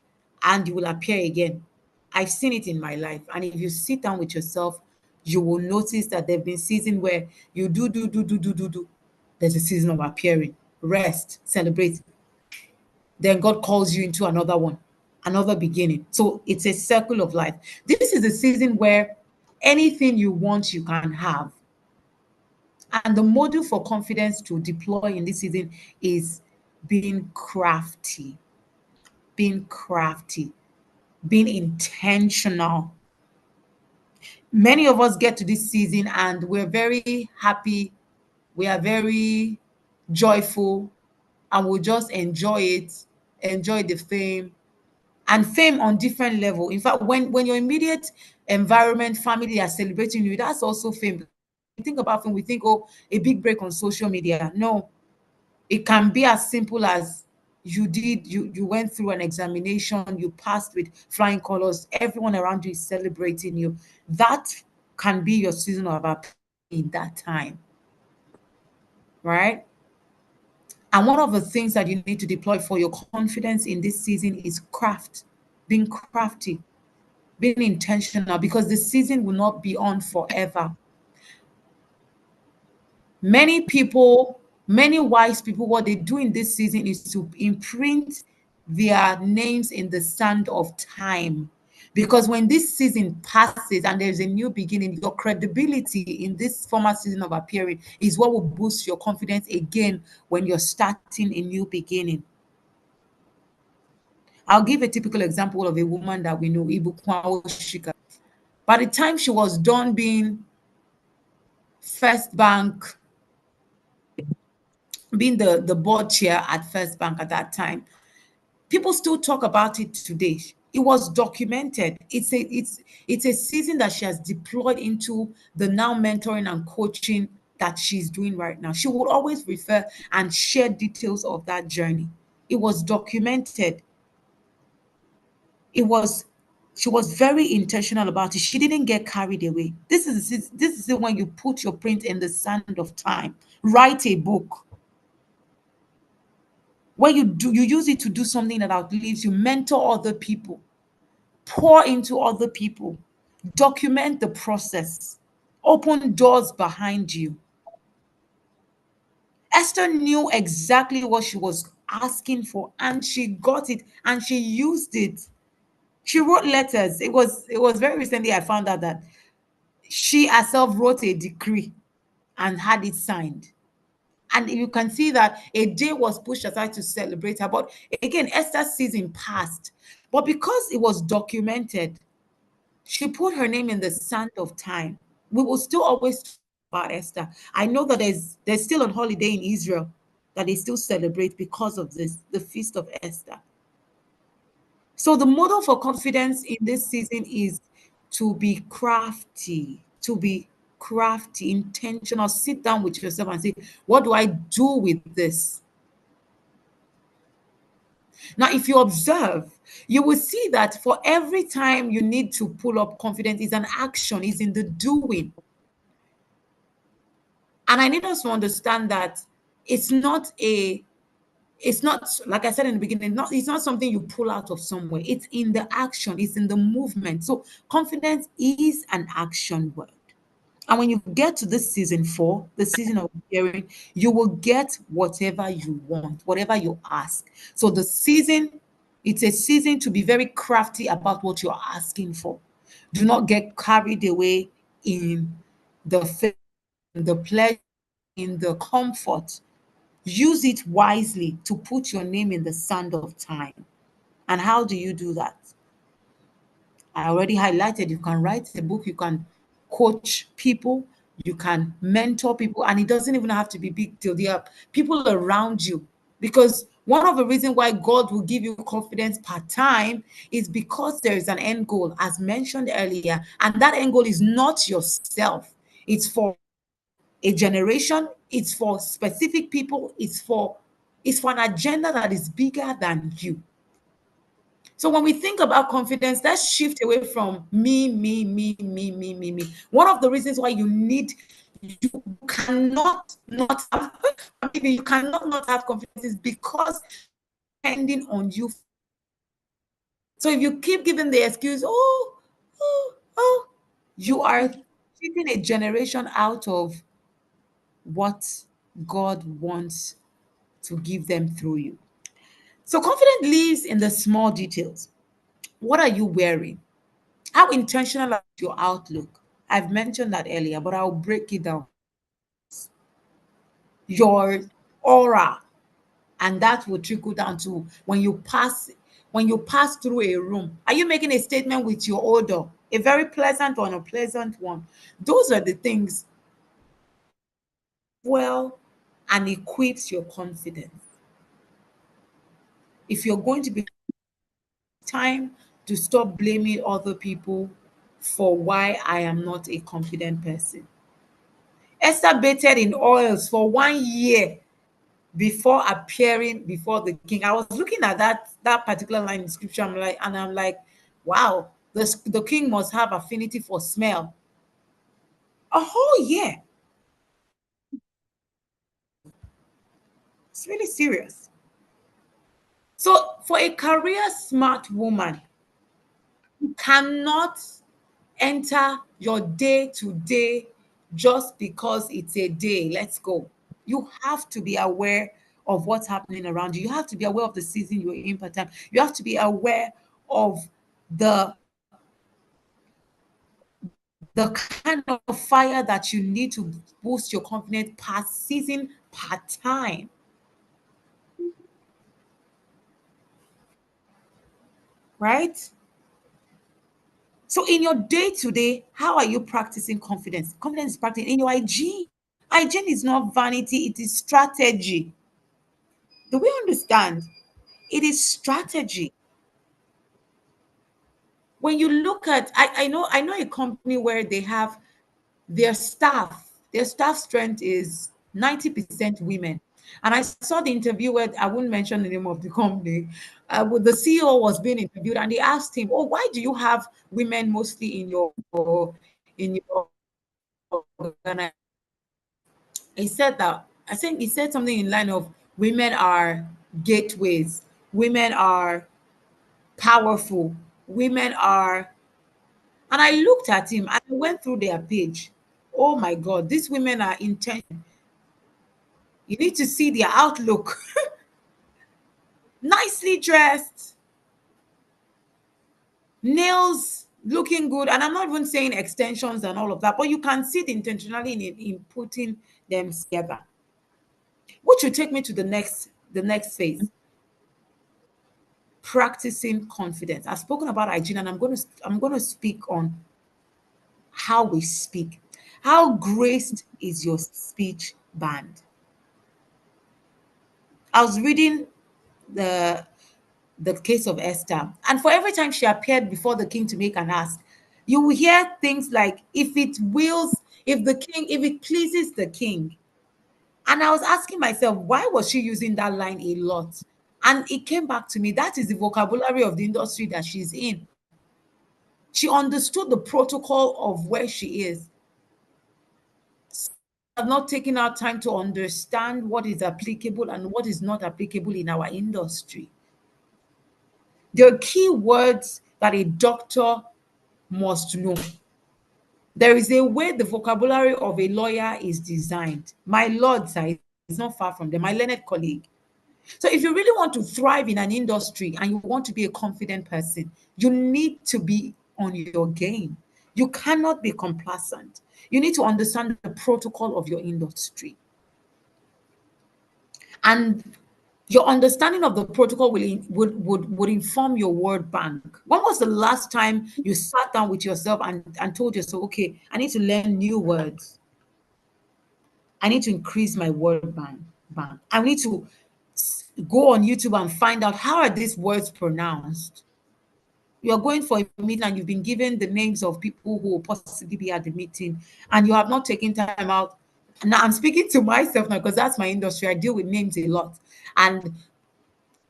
and you will appear again. I've seen it in my life. And if you sit down with yourself, you will notice that there have been seasons where you do. There's a season of appearing, rest, celebrate. Then God calls you into another one, another beginning. So it's a circle of life. This is a season where anything you want, you can have. And the model for confidence to deploy in this season is being crafty, being crafty, being intentional. Many of us get to this season and we're very happy, we are very joyful, and we'll just enjoy it, enjoy the fame, and fame on different level. In fact, when your immediate environment, family are celebrating you, that's also fame. We think about fame, we think, oh, a big break on social media. No, it can be as simple as you went through an examination, you passed with flying colors, everyone around you is celebrating you. That can be your season of appeal in that time, right? And one of the things that you need to deploy for your confidence in this season is craft, being crafty. being intentional, because the season will not be on forever. Many people, many wise people, what they do in this season is to imprint their names in the sand of time. Because when this season passes and there's a new beginning, your credibility in this former season of appearing is what will boost your confidence again when you're starting a new beginning. I'll give a typical example of a woman that we know, Ibukwa Oshika. By the time she was done being First Bank, being the board chair at First Bank at that time, people still talk about it today. It was documented. It's a season that she has deployed into the now mentoring and coaching that she's doing right now. She would always refer and share details of that journey. It was documented. It was She was very intentional about it. She didn't get carried away. This is when you put your print in the sand of time. Write a book where you use it to do something that outlives you. Mentor other people, pour into other people, document the process, open doors behind you. Esther knew exactly what she was asking for, and she got it, and she used it. She wrote letters. It was very recently I found out that she herself wrote a decree and had it signed. And you can see that a day was pushed aside to celebrate her. But again, Esther's season passed. But because it was documented, she put her name in the sand of time. We will still always talk about Esther. I know that there's still a holiday in Israel that they still celebrate because of this, the Feast of Esther. So the model for confidence in this season is to be crafty, intentional. Sit down with yourself and say, what do I do with this? Now, if you observe, you will see that for every time you need to pull up confidence is an action, is in the doing. And I need us to understand that it's not a it's not, like I said in the beginning, it's not something you pull out of somewhere. It's in the action, it's in the movement. So confidence is an action word. And when you get to this season 4, the season of hearing, you will get whatever you want, whatever you ask. So it's a season to be very crafty about what you're asking for. Do not get carried away in the faith, in the pleasure, in the comfort. Use it wisely to put your name in the sand of time. And how do you do that? I already highlighted you can write a book, you can coach people, you can mentor people, and it doesn't even have to be big deal. There are people around you. Because one of the reasons why God will give you confidence part time is because there is an end goal, as mentioned earlier, and that end goal is not yourself, it's for a generation, it's for specific people, it's for an agenda that is bigger than you. So when we think about confidence, let's shift away from me, me, me, me, me, me, me. One of the reasons why you cannot not have, maybe you cannot not have confidence is because depending on you. So if you keep giving the excuse, oh, you are keeping a generation out of what God wants to give them through you. So confidence lives in the small details. What are you wearing? How intentional is your outlook? I've mentioned that earlier, but I'll break it down. Your aura, and that will trickle down to when you pass through a room. Are you making a statement with your odor? A very pleasant or an unpleasant one? Those are the things well and equips your confidence. If you're going to be time to stop blaming other people for why I am not a confident person. Esther bathed in oils for 1 year before appearing before the king. I was looking at that particular line in scripture, I'm like, wow, the king must have affinity for smell. A whole year. It's really serious. So for a career smart woman, You cannot enter your day to day just because it's a day. Let's go. You have to be aware of what's happening around you. You have to be aware of the season you're in per time. You have to be aware of the the kind of fire that you need to boost your confidence per season, per time, right? So in your day to day, how are you practicing confidence? Confidence is practicing in your hygiene. Hygiene is not vanity, it is strategy. Do we understand? It is strategy. When you look at, I know a company where they have their staff strength is 90% women. And I saw the interview where I won't mention the name of the company. With the CEO was being interviewed, and they asked him, "Oh, why do you have women mostly in your organization?" He said that I think he said something in line of women are gateways, women are powerful, women are. And I looked at him and I went through their page. Oh my God, these women are intense. You need to see their outlook. Nicely dressed, nails looking good. And I'm not even saying extensions and all of that, but you can see the intentionality in putting them together. Which will take me to the next phase. Practicing confidence. I've spoken about hygiene, and I'm going to speak on how we speak. How graced is your speech band? I was reading the the case of Esther. And for every time she appeared before the king to make an ask, you will hear things like, if it pleases the king. And I was asking myself, why was she using that line a lot? And it came back to me, that is the vocabulary of the industry that she's in. She understood the protocol of where she is. Have not taken our time to understand what is applicable and what is not applicable in our industry. There are key words that a doctor must know. There is a way the vocabulary of a lawyer is designed. My lord, sir, is not far from them, my learned colleague. So if you really want to thrive in an industry and you want to be a confident person, you need to be on your game. You cannot be complacent. You need to understand the protocol of your industry. And your understanding of the protocol would inform your word bank. When was the last time you sat down with yourself and told yourself, okay, I need to learn new words. I need to increase my word bank. I need to go on YouTube and find out how are these words pronounced. You're going for a meeting and you've been given the names of people who will possibly be at the meeting, and you have not taken time out. Now I'm speaking to myself now because that's my industry. I deal with names a lot. And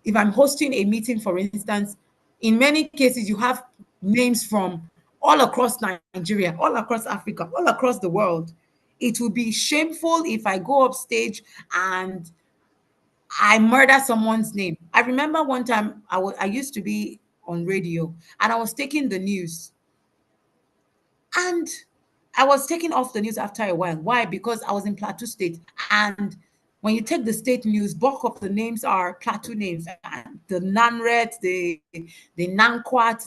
if I'm hosting a meeting, for instance, in many cases, you have names from all across Nigeria, all across Africa, all across the world. It would be shameful if I go up stage and I murder someone's name. I remember one time I used to be on radio and I was taking the news, and I was taken off the news after a while. Why? Because I was in Plateau State. And when you take the state news, bulk of the names are Plateau names. And the Nanret, the Nankwat,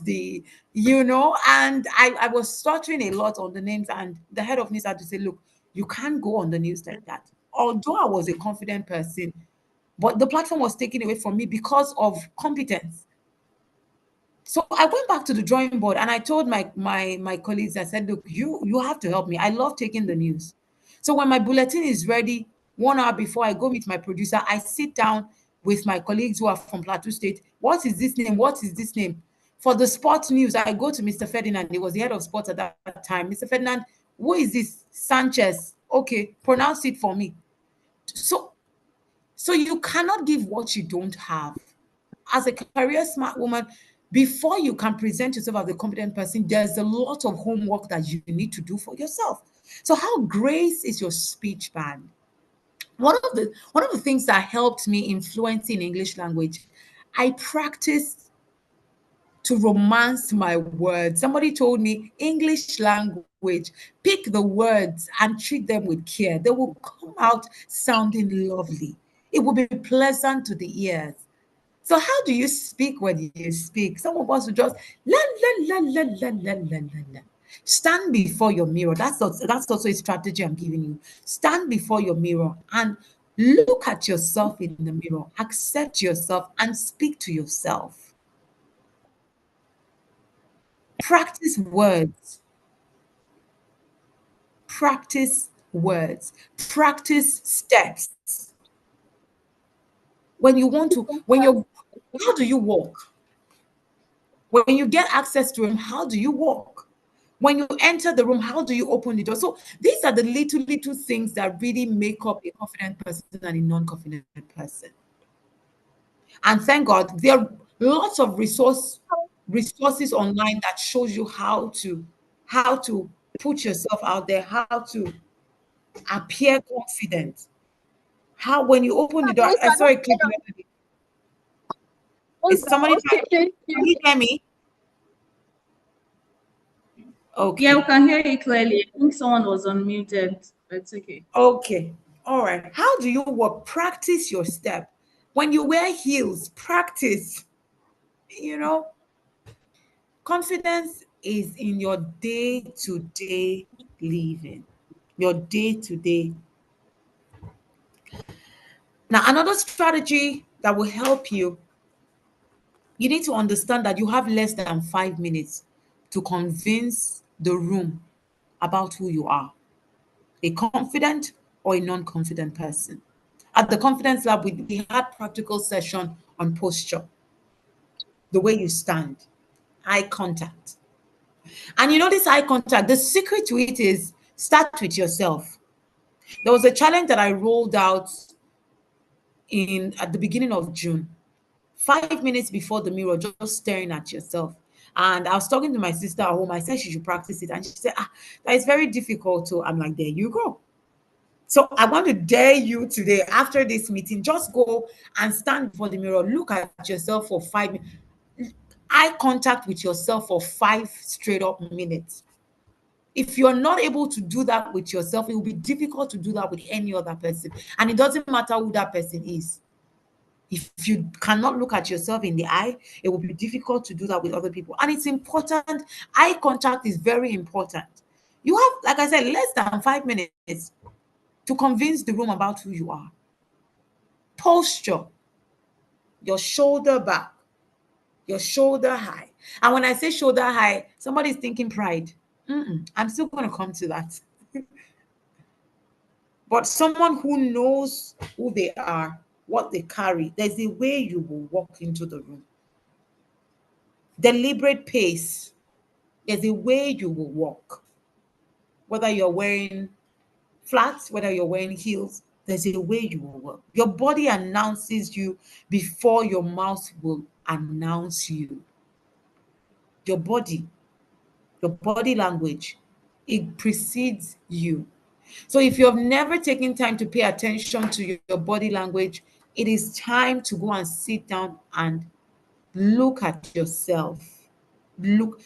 and I was stuttering a lot on the names. And the head of news had to say, look, you can't go on the news like that. Although I was a confident person, but the platform was taken away from me because of competence. So I went back to the drawing board and I told my colleagues, I said, look, you have to help me. I love taking the news. So when my bulletin is ready, 1 hour before I go meet my producer, I sit down with my colleagues who are from Plateau State. What is this name? What is this name? For the sports news, I go to Mr. Ferdinand. He was the head of sports at that time. Mr. Ferdinand, who is this? Sanchez. Okay, pronounce it for me. So you cannot give what you don't have. As a career smart woman, before you can present yourself as a competent person, there's a lot of homework that you need to do for yourself. So how grace is your speech band? One of the things that helped me influencing English language, I practiced to romance my words. Somebody told me English language, pick the words and treat them with care. They will come out sounding lovely. It will be pleasant to the ears. So how do you speak when you speak? Some of us will just la la la la la la la la la. Stand before your mirror. That's also a strategy I'm giving you. Stand before your mirror and look at yourself in the mirror. Accept yourself and speak to yourself. Practice words. Practice words. Practice steps. When you want to, when you're, how do you walk? When you get access to him, how do you walk? When you enter the room, how do you open the door? So these are the little things that really make up a confident person and a non-confident person. And thank God, there are lots of resources online that shows you how to put yourself out there, how to appear confident. How when you open the door, I saw a clip yesterday. Is somebody trying? Okay, thank you. Can you hear me? Yeah, we Okay. can hear you clearly. I think someone was unmuted. That's okay. Okay. All right. How do you walk? Practice your step. When you wear heels, practice. You know, confidence is in your day to day living, your day to day. Now, another strategy that will help you, you need to understand that you have less than 5 minutes to convince the room about who you are, a confident or a non-confident person. At the confidence lab, we had practical session on posture, the way you stand, eye contact. And you know this eye contact, the secret to it is start with yourself. There was a challenge that I rolled out in at the beginning of June. 5 minutes before the mirror, just staring at yourself. And I was talking to my sister at home. I said she should practice it. And she said, that is very difficult. So I'm like, there you go. So I want to dare you today, after this meeting, just go and stand before the mirror, look at yourself for 5 minutes, eye contact with yourself for 5 straight up minutes. If you're not able to do that with yourself, it will be difficult to do that with any other person. And it doesn't matter who that person is. If you cannot look at yourself in the eye, it will be difficult to do that with other people. And it's important. Eye contact is very important. You have, like I said, less than 5 minutes to convince the room about who you are. Posture, your shoulder back, your shoulder high. And when I say shoulder high, somebody's thinking pride. I'm still going to come to that. But someone who knows who they are, what they carry, there's a way you will walk into the room. Deliberate pace, there's a way you will walk. Whether you're wearing flats, whether you're wearing heels, there's a way you will walk. Your body announces you before your mouth will announce you. Your body, your body language, it precedes you. So if you have never taken time to pay attention to your body language, it is time to go and sit down and look at yourself.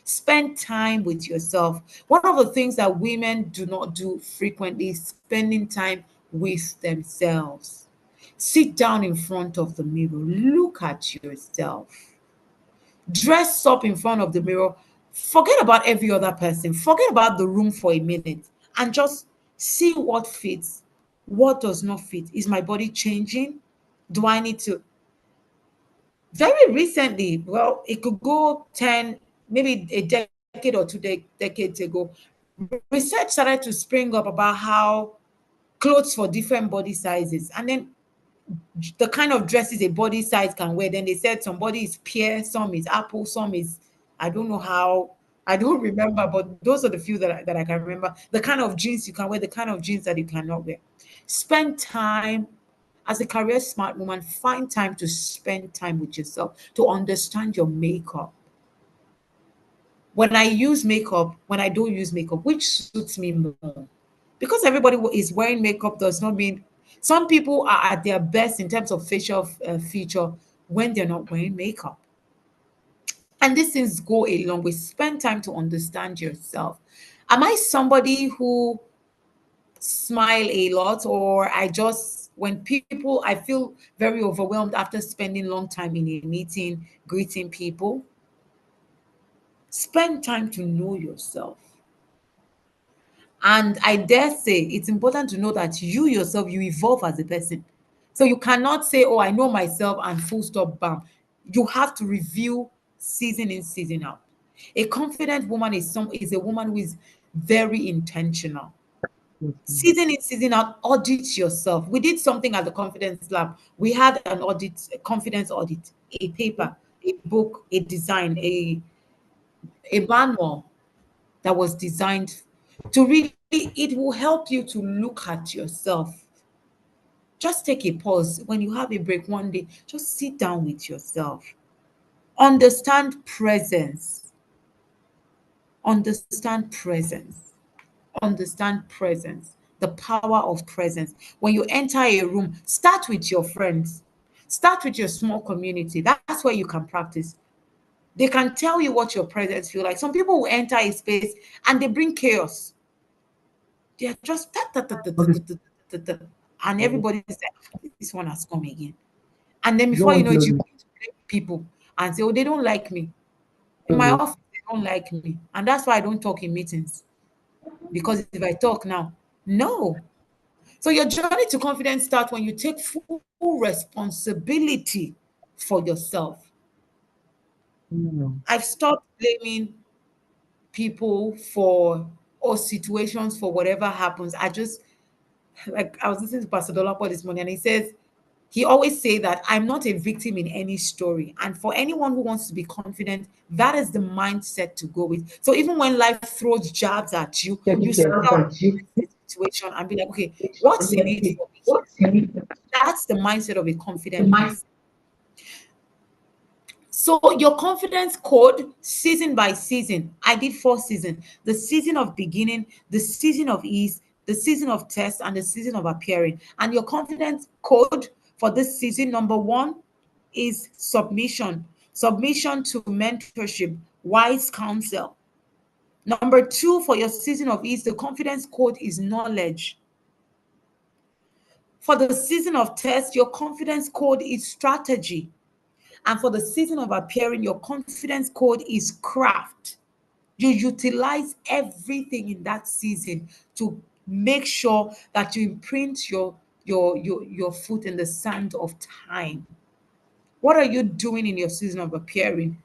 Spend time with yourself. One of the things that women do not do frequently is spending time with themselves. Sit down in front of the mirror, look at yourself. Dress up in front of the mirror. Forget about every other person. Forget about the room for a minute and just see what fits, what does not fit. Is my body changing? Do I need to? Very recently, well, it could go 10, maybe a decade or two decades ago, research started to spring up about how clothes for different body sizes and then the kind of dresses a body size can wear. Then they said some body is pear, some is apple, some is, I don't know how, I don't remember, but those are the few that I can remember. The kind of jeans you can wear, the kind of jeans that you cannot wear. Spend time as a career smart woman, find time to spend time with yourself, to understand your makeup. When I use makeup, when I don't use makeup, which suits me more? Because everybody is wearing makeup does not mean some people are at their best in terms of facial feature when they're not wearing makeup. And these things go a long way. Spend time to understand yourself. Am I somebody who smile a lot, or I just, when people, I feel very overwhelmed after spending long time in a meeting, greeting people? Spend time to know yourself. And I dare say it's important to know that you yourself, you evolve as a person. So you cannot say, oh, I know myself and full stop, bam. You have to review season in, season out. A confident woman is a woman who is very intentional. Season in, season out, audit yourself. We did something at the confidence lab. We had an audit, a confidence audit, a paper, a book, a design, a manual that was designed to really, it will help you to look at yourself. Just take a pause when you have a break one day. Just sit down with yourself. Understand presence. Understand presence. Understand presence. The power of presence. When you enter a room, start with your friends. Start with your small community. That's where you can practice. They can tell you what your presence feel like. Some people will enter a space and they bring chaos. They're just and everybody's like, this one has come again. And then before you know it, you begin to blame people and say, oh, they don't like me. In my office, they don't like me. And that's why I don't talk in meetings. Because if I talk now, no. So your journey to confidence starts when you take full responsibility for yourself. I've stopped blaming people for, or situations for whatever happens. I just, like, I was listening to Pastor Dolapo this morning, and he says, he always say that I'm not a victim in any story. And for anyone who wants to be confident, that is the mindset to go with. So even when life throws jabs at you, you sit down the situation and be like, okay, what's in it for me here? That's the mindset of a confident person. So your confidence code, season by season. I did 4 seasons. The season of beginning, the season of ease, the season of test, and the season of appearing. And your confidence code for this season, number 1 is submission. Submission to mentorship, wise counsel. Number 2, for your season of ease, the confidence code is knowledge. For the season of test, your confidence code is strategy. And for the season of appearing, your confidence code is craft. You utilize everything in that season to make sure that you imprint your foot in the sand of time. What are you doing in your season of appearing?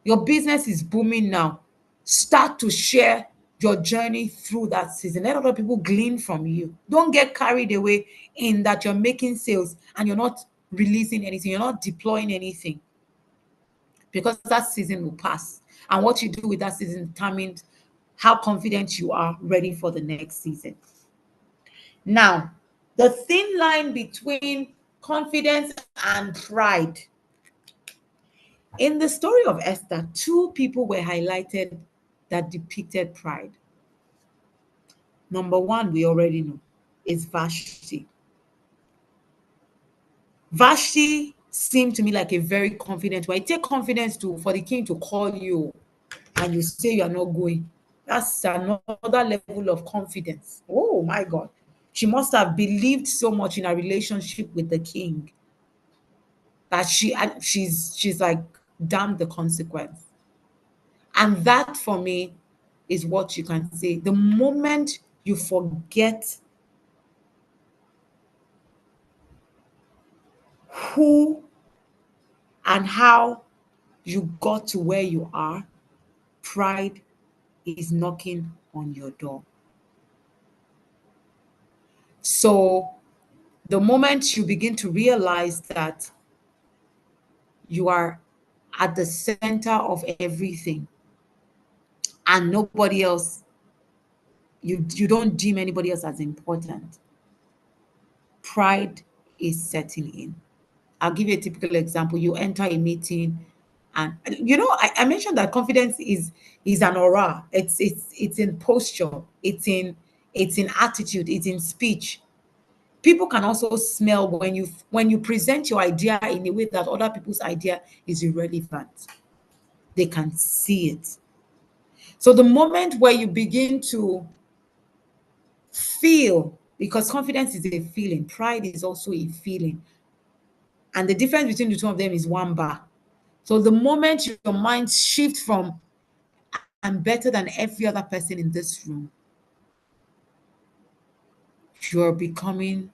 Your business is booming now. Start to share your journey through that season. Let other people glean from you. Don't get carried away in that you're making sales and you're not releasing anything, you're not deploying anything, because that season will pass. And what you do with that season determines how confident you are ready for the next season. Now, the thin line between confidence and pride. In the story of Esther, 2 people were highlighted that depicted pride. Number 1, we already know, is Vashti. Vashti seemed to me like a very confident one. It takes confidence for the king to call you and you say you are not going. That's another level of confidence. Oh my God. She must have believed so much in her relationship with the king that she's like, damn the consequence. And that for me is what you can say. The moment you forget who and how you got to where you are, pride is knocking on your door. So the moment you begin to realize that you are at the center of everything and nobody else, you don't deem anybody else as important, pride is setting in. I'll give you a typical example. You enter a meeting and I mentioned that confidence is an aura. It's in posture, it's in attitude, it's in speech. People can also smell when you present your idea in a way that other people's idea is irrelevant. they can see it. So the moment where you begin to feel, because confidence is a feeling, pride is also a feeling. And the difference between the two of them is one bar. So the moment your mind shifts from, I'm better than every other person in this room, you're becoming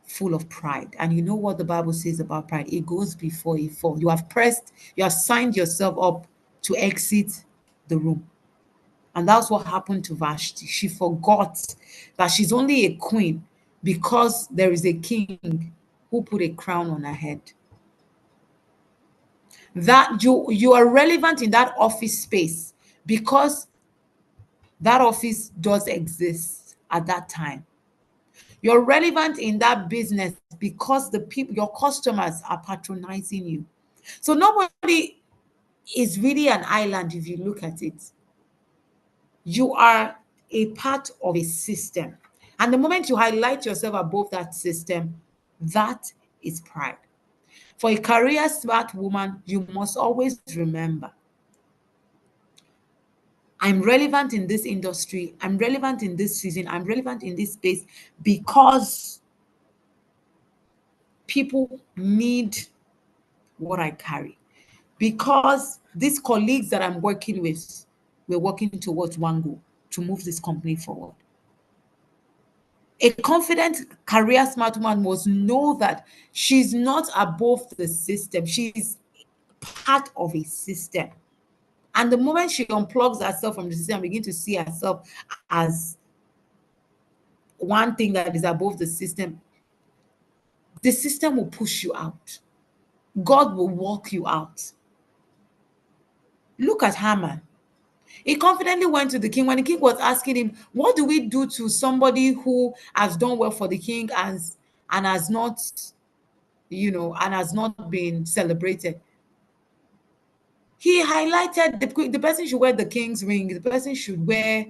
full of pride. And you know what the Bible says about pride? It goes before a fall. You have signed yourself up to exit the room. And that's what happened to Vashti. She forgot that she's only a queen because there is a king who put a crown on her head. That you are relevant in that office space because that office does exist at that time. You're relevant in that business because the people, your customers, are patronizing you. So nobody is really an island if you look at it. You are a part of a system. And the moment you highlight yourself above that system, that is pride. For a career smart woman, you must always remember, I'm relevant in this industry, I'm relevant in this season, I'm relevant in this space because people need what I carry. Because these colleagues that I'm working with, we're working towards one goal, to move this company forward. A confident career smart woman must know that she's not above the system. She's part of a system. And the moment she unplugs herself from the system and begin to see herself as one thing that is above the system will push you out. God will walk you out. Look at Haman. He confidently went to the king when the king was asking him, what do we do to somebody who has done well for the king and has not, and has not been celebrated? He highlighted the person should wear the king's ring, the person should wear,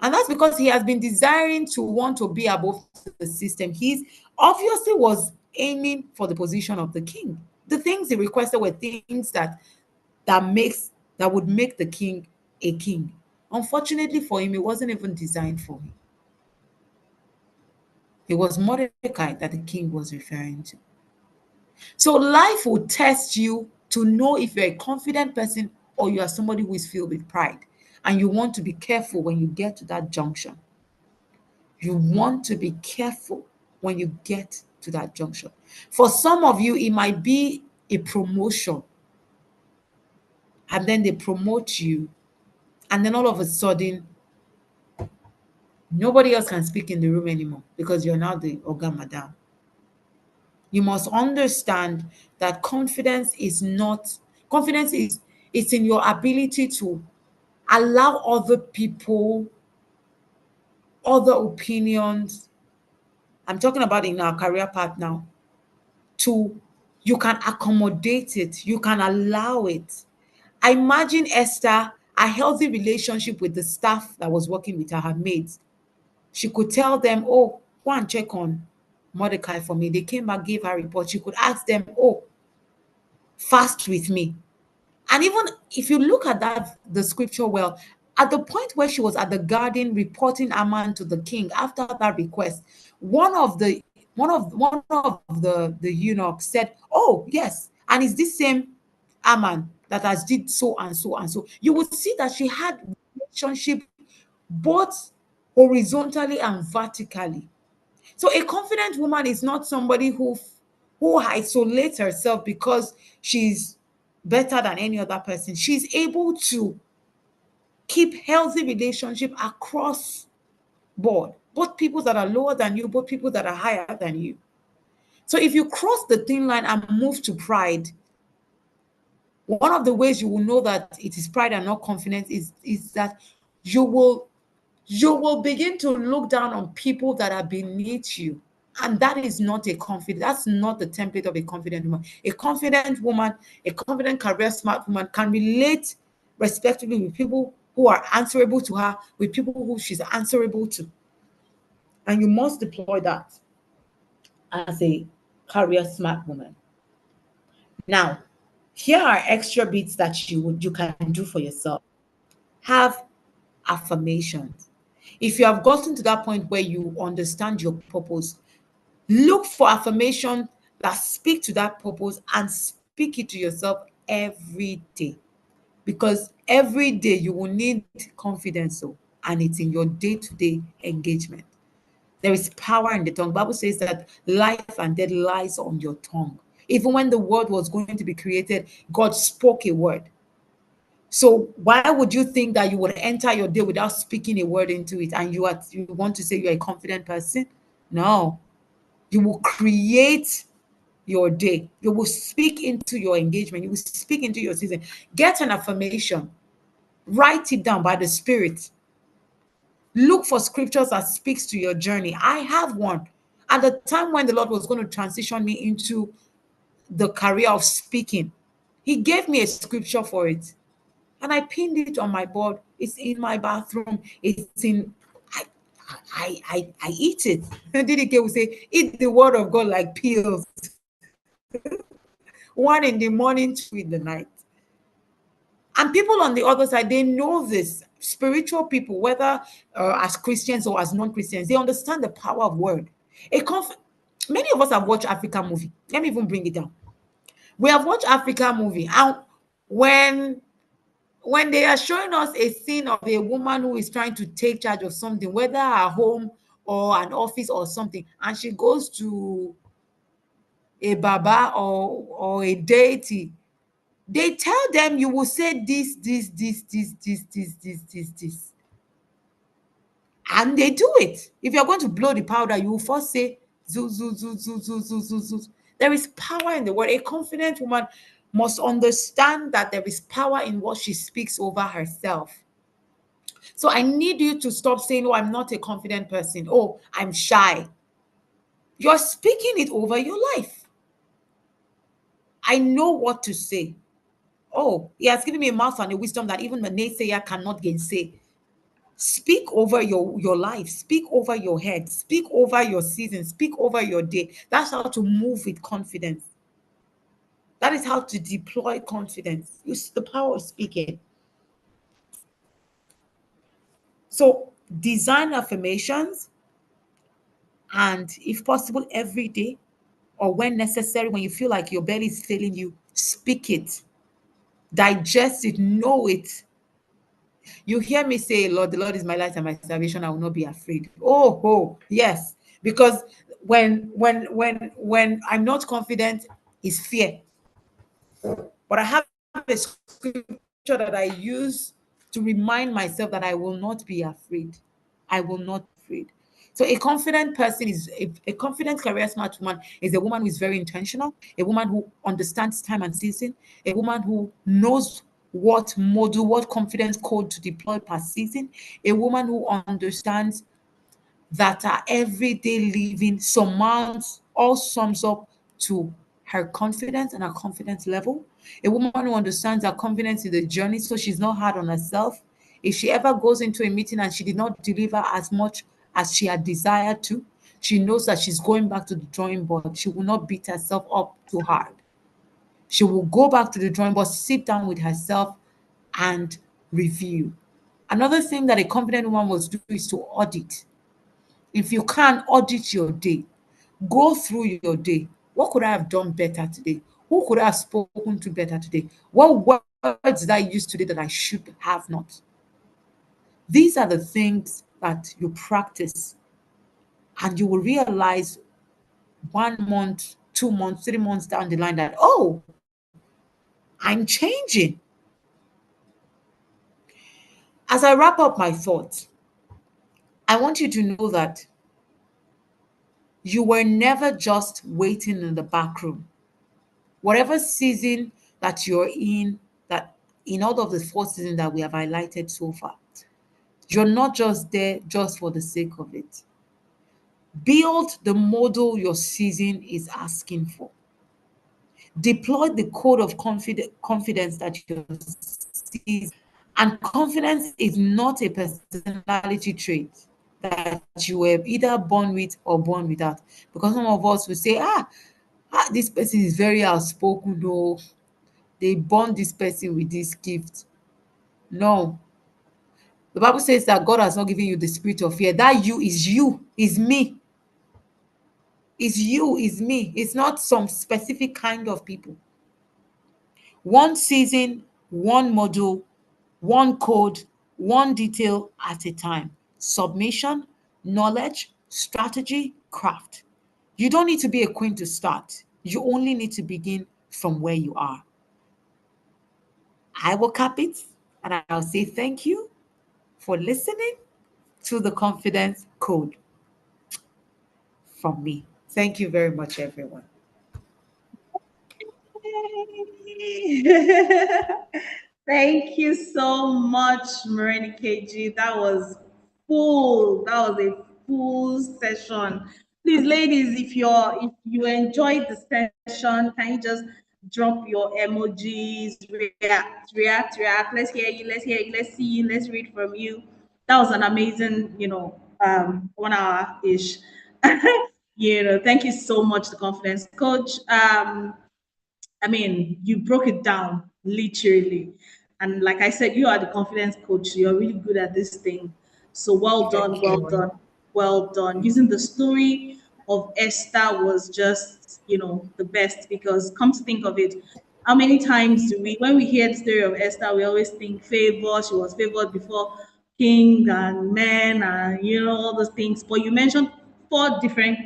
and that's because he has been desiring to want to be above the system. He's obviously was aiming for the position of the king. The things he requested were things that would make the king a king. Unfortunately for him, it wasn't even designed for him. It was Mordecai that the king was referring to. So life will test you to know if you're a confident person or you are somebody who is filled with pride. And you want to be careful when you get to that junction. You want to be careful when you get to that junction. For some of you, it might be a promotion. And then they promote you. And then all of a sudden, nobody else can speak in the room anymore because you're now the Oga Madam. You must understand that confidence is it's in your ability to allow other people, other opinions. I'm talking about in our career path now. You can accommodate it, you can allow it. I imagine Esther, a healthy relationship with the staff that was working with her maids. She could tell them, oh, go and check on Mordecai for me. They came back, gave her a report. She could ask them, oh, fast with me. And even if you look at the scripture well, at the point where she was at the garden reporting Aman to the king after that request, one of the eunuchs said, oh, yes, and it's this same Aman that has did so and so and so. You would see that she had relationship both horizontally and vertically. So a confident woman is not somebody who isolates herself because she's better than any other person. She's able to keep healthy relationship across board, both people that are lower than you, both people that are higher than you. So if you cross the thin line and move to pride, one of the ways you will know that it is pride and not confidence is that you will begin to look down on people that are beneath you. And that is not a confident, that's not the template of a confident woman. A confident woman, a confident career smart woman can relate respectively with people who are answerable to her, with people who she's answerable to. And you must deploy that as a career smart woman. Now, Here are extra bits that you can do for yourself. Have affirmations. If you have gotten to that point where you understand your purpose, look for affirmation that speak to that purpose and speak it to yourself every day. Because every day you will need confidence, so and it's in your day-to-day engagement. There is power in the tongue. The Bible says that life and death lies on your tongue. Even when the world was going to be created, God spoke a word. So why would you think that you would enter your day without speaking a word into it, and you want to say you're a confident person? No. You will create your day. You will speak into your engagement. You will speak into your season. Get an affirmation. Write it down by the Spirit. Look for scriptures that speaks to your journey. I have one. At the time when the Lord was going to transition me into the career of speaking, He gave me a scripture for it. And I pinned it on my board. It's in my bathroom. It's in I eat it. DDK will say, eat the word of God like pills. One in the morning, two in the night. And people on the other side, they know this. Spiritual people, whether as Christians or as non-Christians, they understand the power of word. Many of us have watched African movie. Let me even bring it down. We have watched African movie, and when they are showing us a scene of a woman who is trying to take charge of something, whether her home or an office or something, and she goes to a baba or a deity, they tell them you will say this. And they do it. If you're going to blow the powder, you will first say zoo, zoo, zoo, zoo, zoo, zoo, zoo, zoo. There is power in the word. A confident woman must understand that there is power in what she speaks over herself. So I need you to stop saying, oh, I'm not a confident person. Oh, I'm shy. You're speaking it over your life. I know what to say. Oh, he has given me a mouth and a wisdom that even the naysayer cannot gainsay. Speak over your life. Speak over your head. Speak over your season. Speak over your day. That's how to move with confidence. That is how to deploy confidence. Use the power of speaking. So design affirmations, and if possible, every day or when necessary, when you feel like your belly is failing you, speak it, digest it, know it. You hear me say, Lord, the Lord is my light and my salvation. I will not be afraid. Oh, yes. Because when I'm not confident, it's fear. But I have a scripture that I use to remind myself that I will not be afraid. I will not be afraid. So a confident person is a confident career smart woman is a woman who is very intentional, a woman who understands time and season, a woman who knows what model, what confidence code to deploy per season, a woman who understands that her everyday living surmounts all sums up to her confidence and her confidence level. A woman who understands her confidence in the journey, so she's not hard on herself. If she ever goes into a meeting and she did not deliver as much as she had desired to, she knows that she's going back to the drawing board. She will not beat herself up too hard. She will go back to the drawing board, sit down with herself, and review. Another thing that a confident woman must do is to audit. If you can audit your day, go through your day. What could I have done better today? Who could I have spoken to better today? What words did I use today that I should have not? These are the things that you practice, and you will realize 1 month, 2 months, 3 months down the line that, oh, I'm changing. As I wrap up my thoughts, I want you to know that you were never just waiting in the back room. Whatever season that you're in, that in all of the 4 seasons that we have highlighted so far, you're not just there just for the sake of it. Build the model your season is asking for. Deploy the code of confidence that your season. And confidence is not a personality trait that you were either born with or born without. Because some of us will say, this person is very outspoken, though. they born this person with this gift. No. The Bible says that God has not given you the spirit of fear. That you, is me. Is you, is me. It's not some specific kind of people. One season, one module, one code, one detail at a time. Submission, knowledge, strategy, craft. You don't need to be a queen to start. You only need to begin from where you are. I will cap it and I'll say thank you for listening to the confidence code from me. Thank you very much, everyone. Thank you so much, Morenikeji. That was full. That was a full session. Please, ladies, if you enjoyed the session, can you just drop your emojis, react. Let's hear you. Let's hear you. Let's see you. Let's read from you. That was an amazing, 1 hour ish. Thank you so much, the confidence coach. I mean, you broke it down literally. And like I said, you are the confidence coach. You're really good at this thing. So well done, Thank well you. done, well done. Using the story of Esther was just, the best because come to think of it, how many times when we hear the story of Esther, we always think favor, she was favored before king and men and, all those things. But you mentioned four different,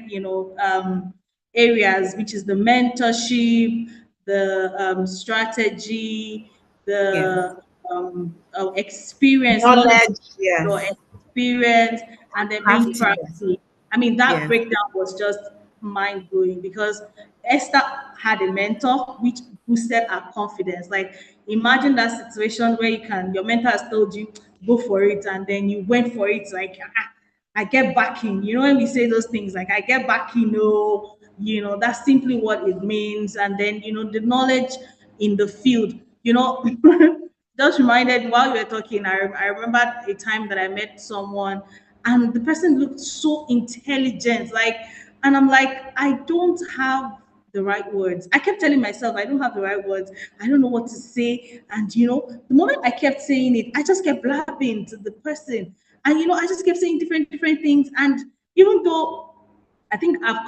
areas, which is the mentorship, the strategy, Yes. the experience, knowledge, Knowledge, your yes. experience, and then being Craftiness, crafty. I mean, that yes. breakdown was just mind blowing because Esther had a mentor which boosted her confidence. Like, imagine that situation where your mentor has told you, go for it, and then you went for it. Like, I get backing. When we say those things, like I get backing, that's simply what it means. And then, the knowledge in the field, just reminded while you were talking, I remember a time that I met someone and the person looked so intelligent. And I'm like, I don't have the right words. I kept telling myself, I don't have the right words. I don't know what to say. And, the moment I kept saying it, I just kept blabbing to the person. And, I just kept saying different things. And even though I think I've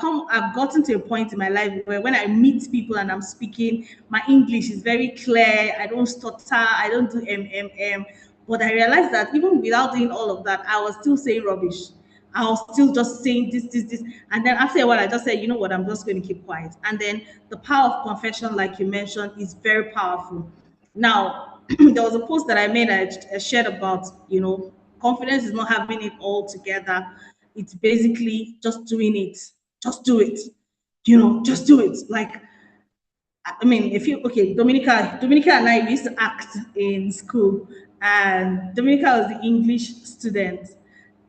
gotten to a point in my life where when I meet people and I'm speaking, my English is very clear. I don't stutter. I don't do M. But I realized that even without doing all of that, I was still saying rubbish. I was still just saying this. And then after a while, I just said, you know what, I'm just going to keep quiet. And then the power of confession, like you mentioned, is very powerful. Now, there was a post that I made, I shared about, confidence is not having it all together. It's basically just doing it. Just do it. Just do it. Like, I mean, if you okay, Dominica and I used to act in school, and Dominica was the English student,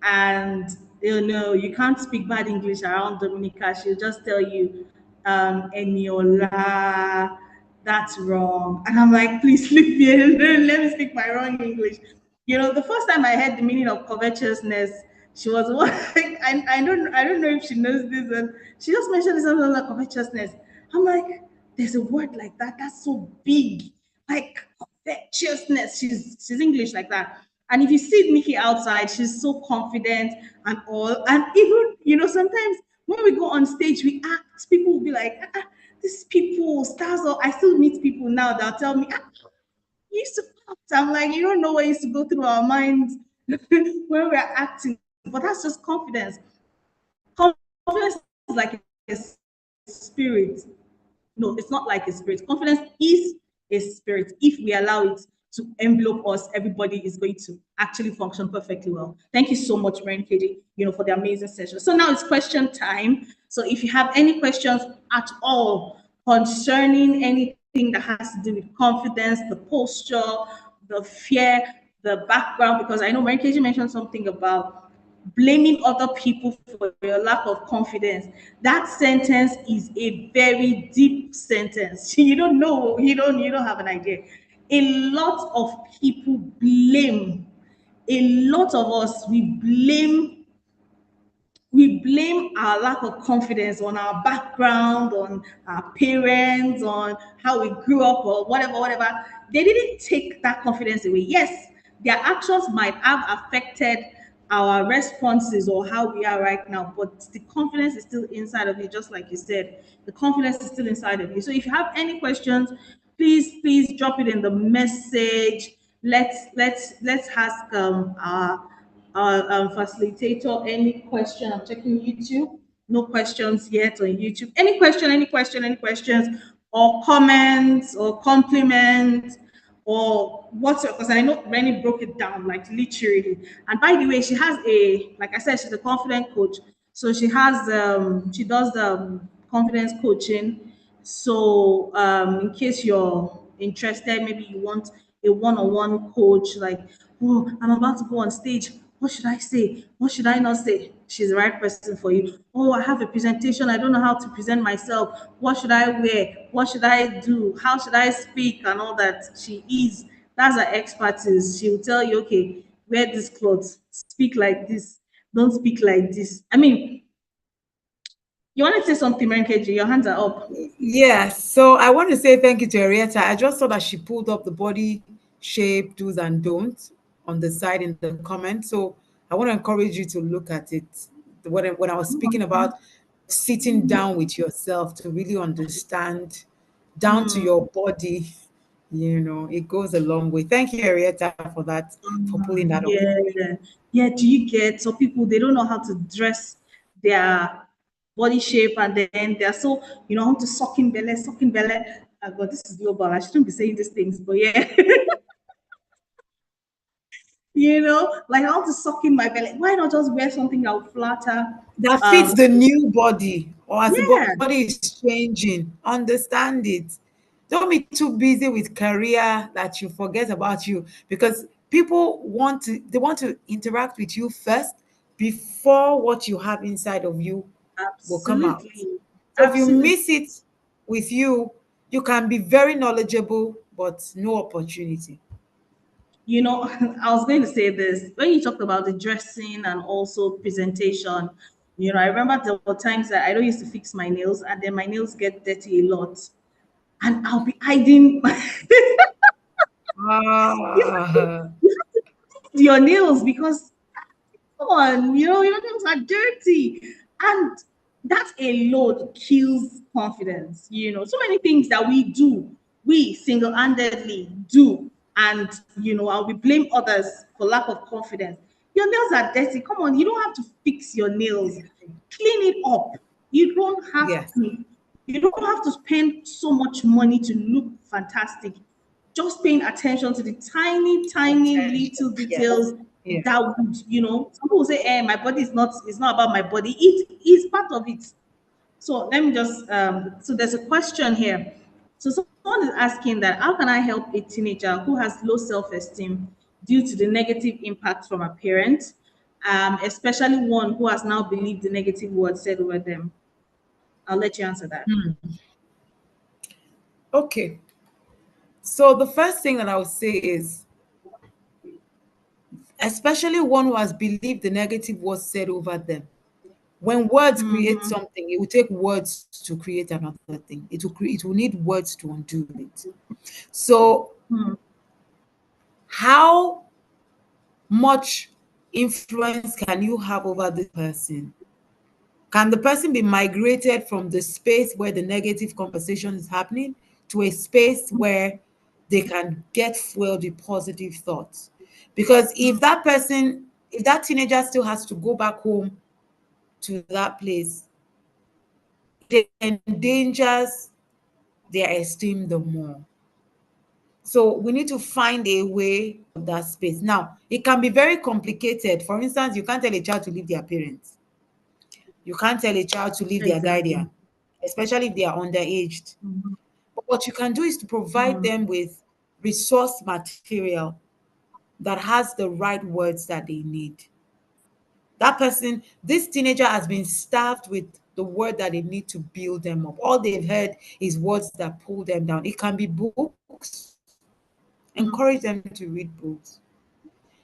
and you can't speak bad English around Dominica. She'll just tell you, Eniola, that's wrong, and I'm like, please leave me alone. Let me speak my wrong English. The first time I heard the meaning of covetousness, she was what I don't know if she knows this, and she just mentioned something like covetousness. I'm like, there's a word like that. That's so big. Like covetousness. She's English like that. And if you see Nikki outside, she's so confident and all. And even, sometimes when we go on stage, we act, people will be like, these people, stars, or I still meet people now that'll tell me, you used to act. I'm like, you don't know what used to go through our minds when we're acting. But that's just confidence. Confidence is like a spirit. No, it's not like a spirit. Confidence is a spirit. If we allow it to envelope us, everybody is going to actually function perfectly well. Thank you so much, Morenikeji, for the amazing session. So now it's question time. So if you have any questions at all concerning anything that has to do with confidence, the posture, the fear, the background, because I know Morenikeji mentioned something about blaming other people for your lack of confidence. That sentence is a very deep sentence. You don't know, you don't have an idea. A lot of people blame, a lot of us, we blame we blame our lack of confidence on our background, on our parents, on how we grew up, or whatever, whatever. They didn't take that confidence away. Yes, their actions might have affected our responses or how we are right now, but the confidence is still inside of you, just like you said. The confidence is still inside of you. So if you have any questions, please drop it in the message. Let's ask our facilitator any question. I'm checking YouTube. No questions yet on YouTube. Any questions, or comments, or compliments, or what's because I know Rennie broke it down like literally. And by the way, she has like I said, she's a confident coach. So she does the confidence coaching. So in case you're interested, maybe you want a one-on-one coach, like, oh, I'm about to go on stage. What should I say? What should I not say? She's the right person for you. Oh, I have a presentation. I don't know how to present myself. What should I wear? What should I do? How should I speak? And all that. That's her expertise. She will tell you, okay, wear this clothes, speak like this, don't speak like this. I mean, you want to say something, Morenikeji? Your hands are up. Yes. So I want to say thank you to Henrietta. I just saw that she pulled up the body shape do's and don'ts on the side in the comments. So I want to encourage you to look at it. When I was speaking about sitting down with yourself to really understand down to your body, it goes a long way. Thank you, Henrietta, for that, for pulling that up. Yeah, yeah. Do you get some people they don't know how to dress their body shape, and then they're so how to suck in belly, suck in belly. God, this is global. I shouldn't be saying these things, but yeah, like how to suck in my belly. Why not just wear something that will flatter? That fits Um, the new body, or as the yeah, body is changing. Understand it. Don't be too busy with career that you forget about you, because people want to interact with you first before what you have inside of you will come out. absolutely, So if you absolutely. miss it with you, you can be very knowledgeable, but no opportunity. I was going to say this when you talked about the dressing and also presentation. I remember there were times that I don't used to fix my nails, and then my nails get dirty a lot, and I'll be hiding. you Ah, have to hide your nails because come on, your nails are dirty. And that alone kills confidence. So many things that we single-handedly do, and and we blame others for lack of confidence. Your nails are dirty. Come on, you don't have to fix your nails. Clean it up. You don't have yes. to. You don't have to spend so much money to look fantastic. Just paying attention to the tiny, tiny Attention. little Yes. details Yeah. that would, some people say, my body is not, it's not about my body. It is part of it. So let me just, so there's a question here. So someone is asking that, how can I help a teenager who has low self-esteem due to the negative impact from a parent, especially one who has now believed the negative words said over them? I'll let you answer that. Okay. So the first thing that I would say is, especially one who has believed the negative was said over them. When words create Mm-hmm. something, it will take words to create another thing. It will need words to undo it. So how much influence can you have over the person? Can the person be migrated from the space where the negative conversation is happening to a space where they can get fueled with positive thoughts? Because if that teenager still has to go back home to that place, it endangers their esteem the more. So we need to find a way of that space. Now, it can be very complicated. For instance, you can't tell a child to leave their parents. You can't tell a child to leave their Exactly. guardian, especially if they are underaged. But what you can do is to provide them with resource material that has the right words that they need. This teenager has been starved with the word that they need to build them up. All they've heard is words that pull them down. It can be books. Encourage them to read books.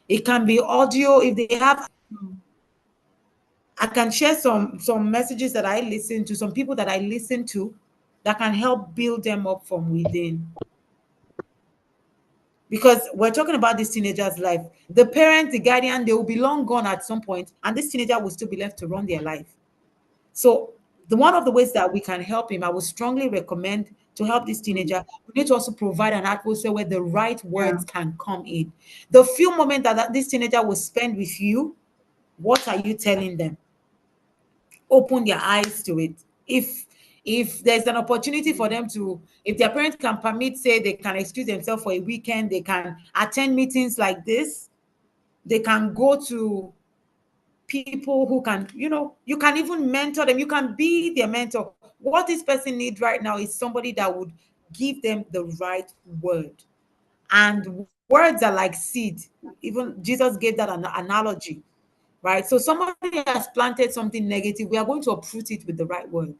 It can be audio if they have I can share some messages that I listen to, some people that I listen to that can help build them up from within. Because we're talking about this teenager's life. The parent, the guardian, they will be long gone at some point, and this teenager will still be left to run their life. So the one of the ways that we can help him, I would strongly recommend to help this teenager, we need to also provide an atmosphere where the right Yeah. words can come in. The few moments that this teenager will spend with you, what are you telling them? Open their eyes to it. If there's an opportunity for them to, if their parents can permit, say they can excuse themselves for a weekend, they can attend meetings like this, they can go to people who can, you can even mentor them, you can be their mentor. What this person needs right now is somebody that would give them the right word. And words are like seed. Even Jesus gave that an analogy, right? So somebody has planted something negative, we are going to uproot it with the right word.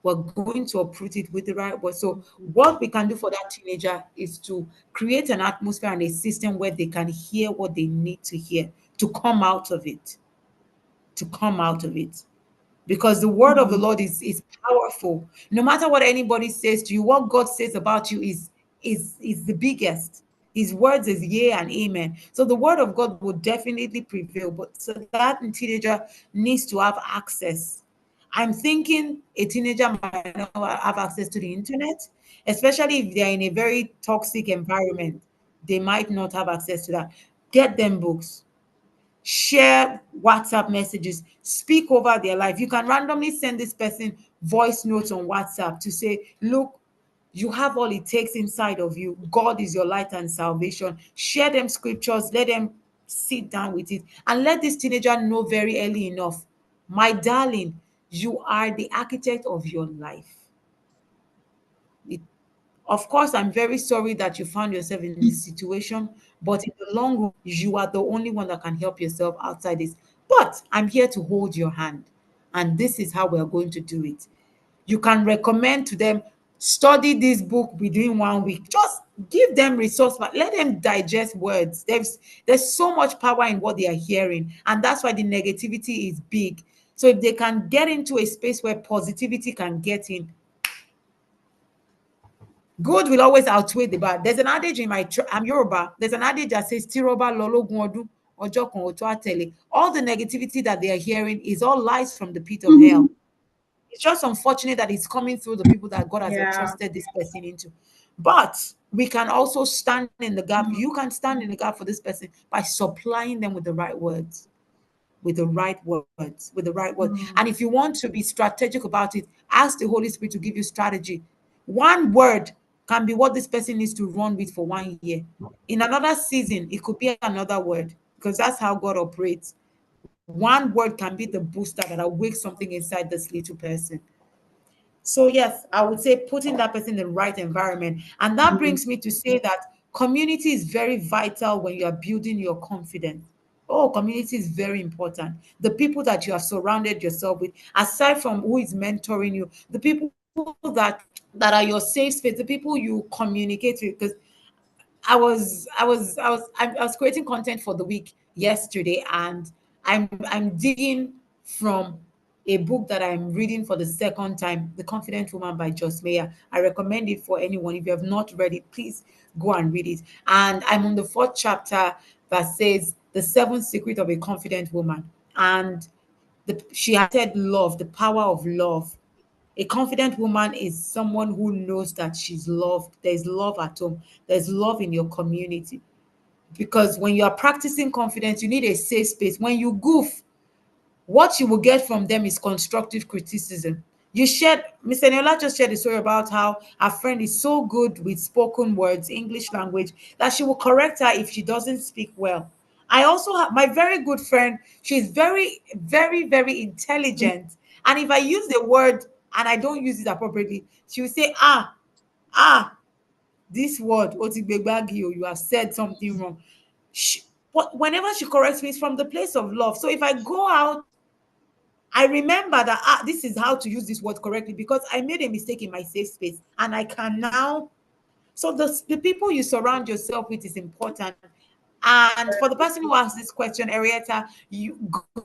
We're going to uproot it with the right word. So what we can do for that teenager is to create an atmosphere and a system where they can hear what they need to hear to come out of it. To come out of it. Because the word of the Lord is powerful. No matter what anybody says to you, what God says about you is the biggest. His words is yea and amen. So the word of God will definitely prevail. But so that teenager needs to have access. I'm thinking a teenager might not have access to the internet, especially if they're in a very toxic environment. They might not have access to that. Get them books, share WhatsApp messages, speak over their life. You can randomly send this person voice notes on WhatsApp to say, look, you have all it takes inside of you. God is your light and salvation. Share them scriptures, let them sit down with it, and let this teenager know very early enough, my darling, you are the architect of your life. It Of course, I'm very sorry that you found yourself in this situation, but in the long run, you are the only one that can help yourself outside this. But I'm here to hold your hand, and this is how we're going to do it. You can recommend to them, study this book within 1 week. Just give them resource, but let them digest words. There's so much power in what they are hearing, and that's why the negativity is big. So if they can get into a space where positivity can get in, good will always outweigh the bad. There's an adage in I'm Yoruba. There's an adage that says, Tiroba lologun odun, ojo kan oto atele. All the negativity that they are hearing is all lies from the pit of hell. It's just unfortunate that it's coming through the people that God has Yeah. entrusted this person into. But we can also stand in the gap. You can stand in the gap for this person by supplying them with the right words, with the right words, with the right words. And if you want to be strategic about it, ask the Holy Spirit to give you strategy. One word can be what this person needs to run with for 1 year. In another season, it could be another word, because that's how God operates. One word can be the booster that awakes something inside this little person. So yes, I would say putting that person in the right environment. And that brings me to say that community is very vital when you are building your confidence. Oh, community is very important. The people that you have surrounded yourself with, aside from who is mentoring you, the people that are your safe space, the people you communicate with. Because I was creating content for the week yesterday, and I'm digging from a book that I'm reading for the second time, The Confident Woman by Joss Mayer. I recommend it for anyone. If you have not read it, please go and read it. And I'm on the fourth chapter that says the seventh secret of a confident woman. And she has said love, the power of love. A confident woman is someone who knows that she's loved. There's love at home. There's love in your community. Because when you are practicing confidence, you need a safe space. When you goof, what you will get from them is constructive criticism. Mr. Eniola just shared a story about how her friend is so good with spoken words, English language, that she will correct her if she doesn't speak well. I also have my very good friend, she's very, very, very intelligent. And if I use the word and I don't use it appropriately, she will say, this word, otigbegbagi, or you have said something wrong. But whenever she corrects me, it's from the place of love. So if I go out, I remember that this is how to use this word correctly because I made a mistake in my safe space and I can now. So the people you surround yourself with is important. And for the person who asked this question, Arietta,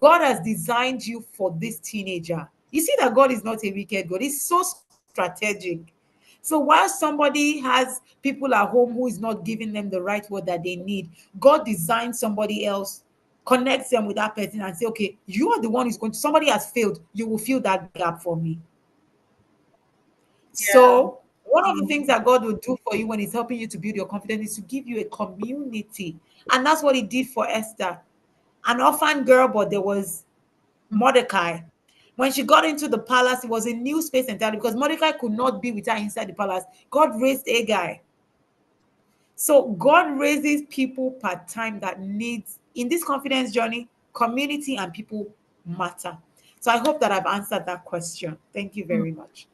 God has designed you for this teenager. You see that God is not a wicked God. He's so strategic. So while somebody has people at home who is not giving them the right word that they need, God designed somebody else, connects them with that person and say, okay, you are the one who's going to, somebody has failed, you will fill that gap for me. Yeah. So one of the things that God will do for you when He's helping you to build your confidence is to give you a community. And that's what He did for Esther. An orphan girl, but there was Mordecai. When she got into the palace, it was a new space entirely because Mordecai could not be with her inside the palace. God raised a guy. So God raises people part time that needs in this confidence journey, community and people matter. So I hope that I've answered that question. Thank you very much.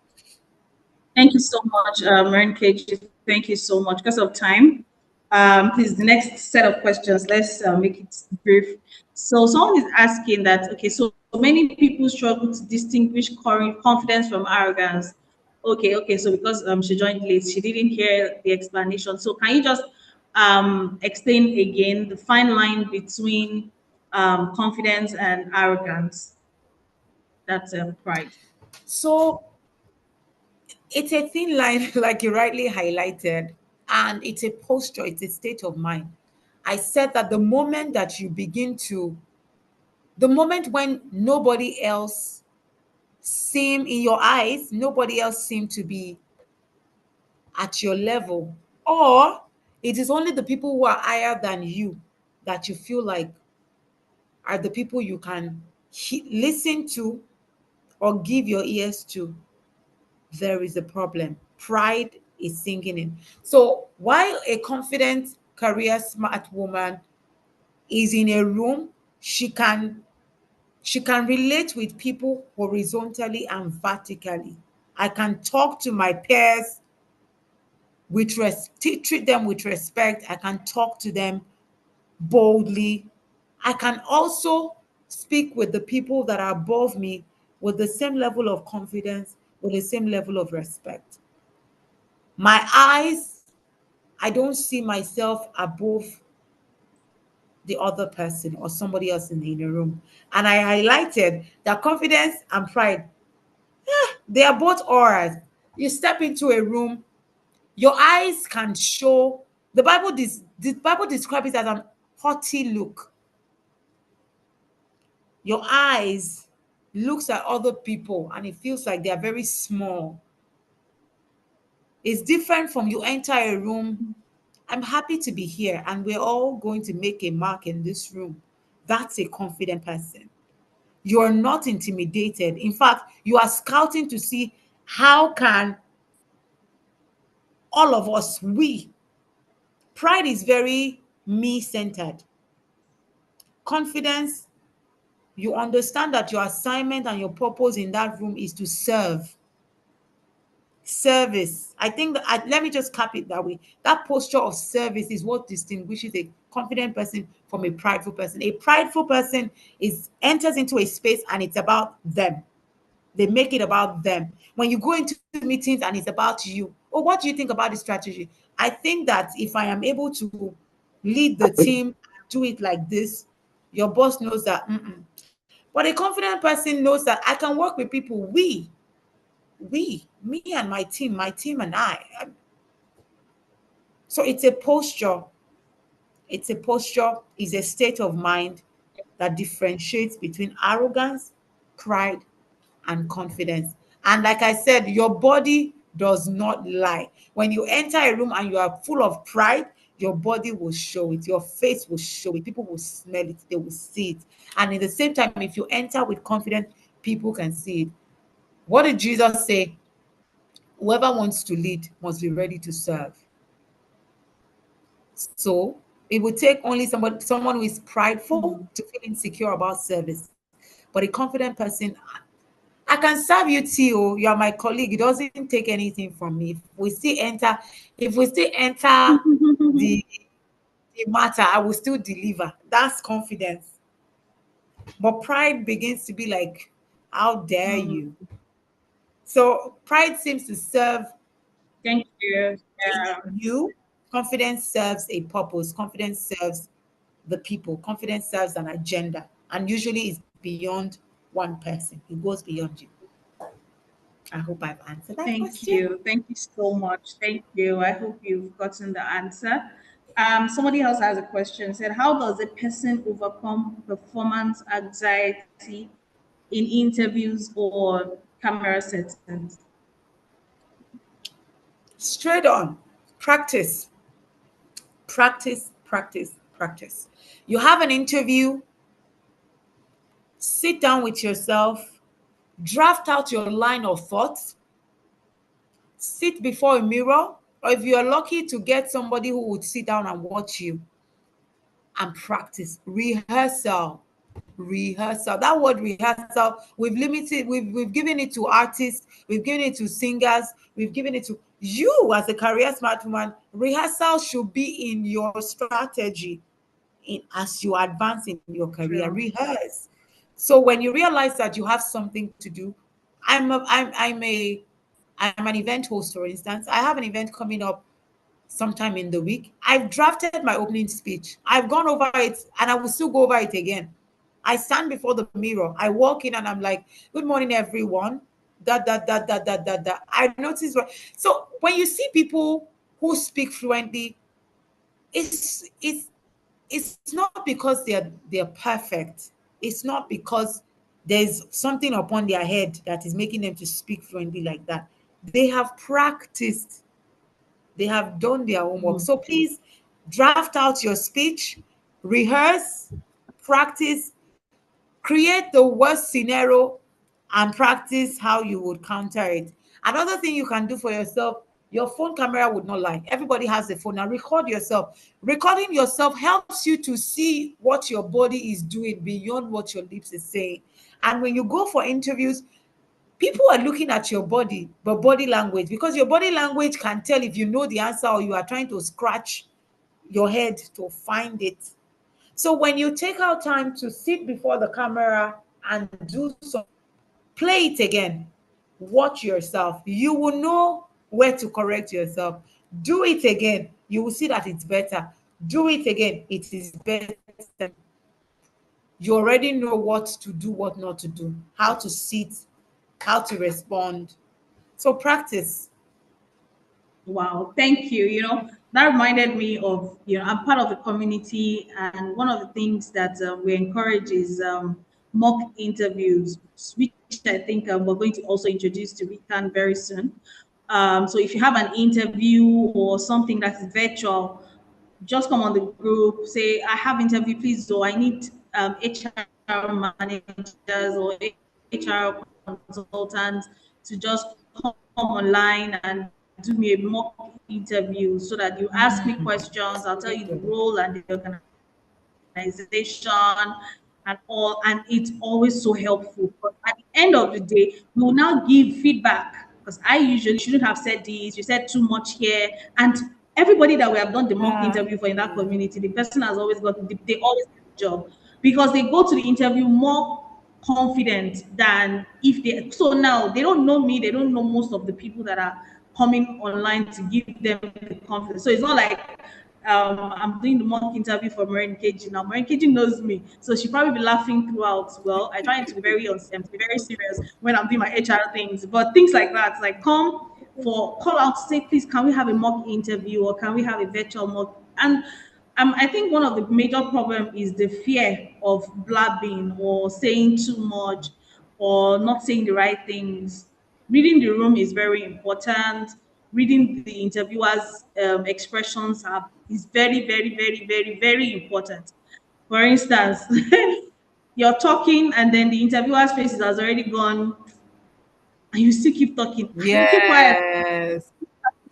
Thank you so much, Morenikeji. Thank you so much. Because of time, please, the next set of questions, let's make it brief. So someone is asking that, okay, so many people struggle to distinguish confidence from arrogance. Okay, so because she joined late, she didn't hear the explanation. So can you just explain again the fine line between confidence and arrogance? That's pride. So it's a thin line, like you rightly highlighted, and it's a posture, it's a state of mind. I said that the moment that you begin to, the moment when nobody else seem in your eyes, nobody else seem to be at your level, or it is only the people who are higher than you that you feel like are the people you can listen to or give your ears to, there is a problem. Pride is sinking in. So while a confident, career smart woman is in a room, she can relate with people horizontally and vertically. I can talk to my peers with treat them with respect. I can talk to them boldly. I can also speak with the people that are above me with the same level of confidence, with the same level of respect. My eyes, I don't see myself above the other person or somebody else in the room. And I highlighted that confidence and pride, they are both auras. You step into a room, your eyes can show, the Bible describes it as an haughty look. Your eyes looks at other people and it feels like they are very small. It's different from you enter a room. I'm happy to be here and we're all going to make a mark in this room. That's a confident person. You're not intimidated. In fact, you are scouting to see how can all of us, we, pride is very me-centered. Confidence, you understand that your assignment and your purpose in that room is to serve. Service. I think that let me just cap it that way. That posture of service is what distinguishes a confident person from a prideful person. A prideful person is enters into a space and it's about them. They make it about them. When you go into meetings and it's about you, oh, what do you think about this strategy? I think that if I am able to lead the team, do it like this, your boss knows that. But a confident person knows that I can work with people. Me and my team and I. So it's a posture. It's a posture, is a state of mind that differentiates between arrogance, pride, and confidence. And like I said, your body does not lie. When you enter a room and you are full of pride, your body will show it, your face will show it, people will smell it, they will see it. And at the same time, if you enter with confidence, people can see it. What did Jesus say? Whoever wants to lead must be ready to serve. So it would take only someone who is prideful to feel insecure about service. But a confident person, I can serve you tea, oh, you are my colleague. It doesn't take anything from me. If we still enter the, the matter, I will still deliver. That's confidence. But pride begins to be like, how dare you? So pride seems to serve Thank you. Yeah. you. Confidence serves a purpose. Confidence serves the people. Confidence serves an agenda, and usually it's beyond one person. It goes beyond you. I hope I've answered that Thank question. you. Thank you so much. Thank you. I hope you've gotten the answer. Somebody else has a question. Said, how does a person overcome performance anxiety in interviews or camera settings? Straight on. Practice, practice, practice, practice. You have an interview, sit down with yourself, draft out your line of thoughts, sit before a mirror, or if you're lucky to get somebody who would sit down and watch you, and practice. Rehearsal. Rehearsal. That word rehearsal, we've given it to artists, we've given it to singers, we've given it to you as a career smart woman. Rehearsal should be in your strategy as you advance in your career. True. Rehearse. So when you realize that you have something to do, I'm an event host, for instance. I have an event coming up sometime in the week. I've drafted my opening speech. I've gone over it and I will still go over it again. I stand before the mirror. I walk in and I'm like, good morning, everyone. Da. I notice what. So when you see people who speak fluently, it's it's not because they're perfect. It's not because there's something upon their head that is making them to speak fluently like that. They have practiced, they have done their homework. Mhm. So please draft out your speech, rehearse, practice, create the worst scenario, and practice how you would counter it. Another thing you can do for yourself, your phone camera would not lie. Everybody has a phone. Now record yourself. Recording yourself helps you to see what your body is doing beyond what your lips is saying. And when you go for interviews, people are looking at your body, but body language, because your body language can tell if you know the answer or you are trying to scratch your head to find it. So when you take out time to sit before the camera and do some, play it again, watch yourself, you will know where to correct yourself. Do it again, you will see that it's better. Do it again, it is better. You already know what to do, what not to do, how to sit, how to respond. So practice. Wow, thank you. That reminded me of, I'm part of the community, and one of the things that we encourage is mock interviews, which I think we're going to also introduce to Weekend very soon. So if you have an interview or something that's virtual, just come on the group, say, I have interview, please, so I need HR managers or HR consultants to just come online and do me a mock interview so that you ask me questions. I'll tell you the role and the organization and all, and it's always so helpful. But at the end of the day, we will now give feedback because I usually shouldn't have said this, you said too much here. And everybody that we have done the mock interview for in that community, the person has always got, they always get the job because they go to the interview more confident than if they, so now they don't know me, they don't know most of the people that are coming online to give them the confidence. So it's not like I'm doing the mock interview for Morenikeji now. Morenikeji knows me, so she'll probably be laughing throughout. Well, I try to be to be very serious when I'm doing my HR things, but things like that, like come for call out, say, please, can we have a mock interview or can we have a virtual mock? And I think one of the major problem is the fear of blabbing or saying too much or not saying the right things. Reading the room is very important. Reading the interviewer's expressions is very, very, very, very, very important. For instance, you're talking and then the interviewer's face has already gone and you still keep talking. You keep quiet. Yes.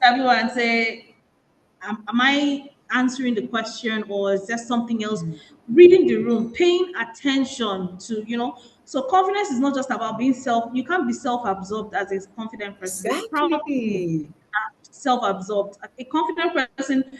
Interviewer and say, am I answering the question or is there something else? Reading the room, paying attention to, so confidence is not just about being you can't be self-absorbed as a confident person. There's proud people Exactly. self-absorbed. A confident person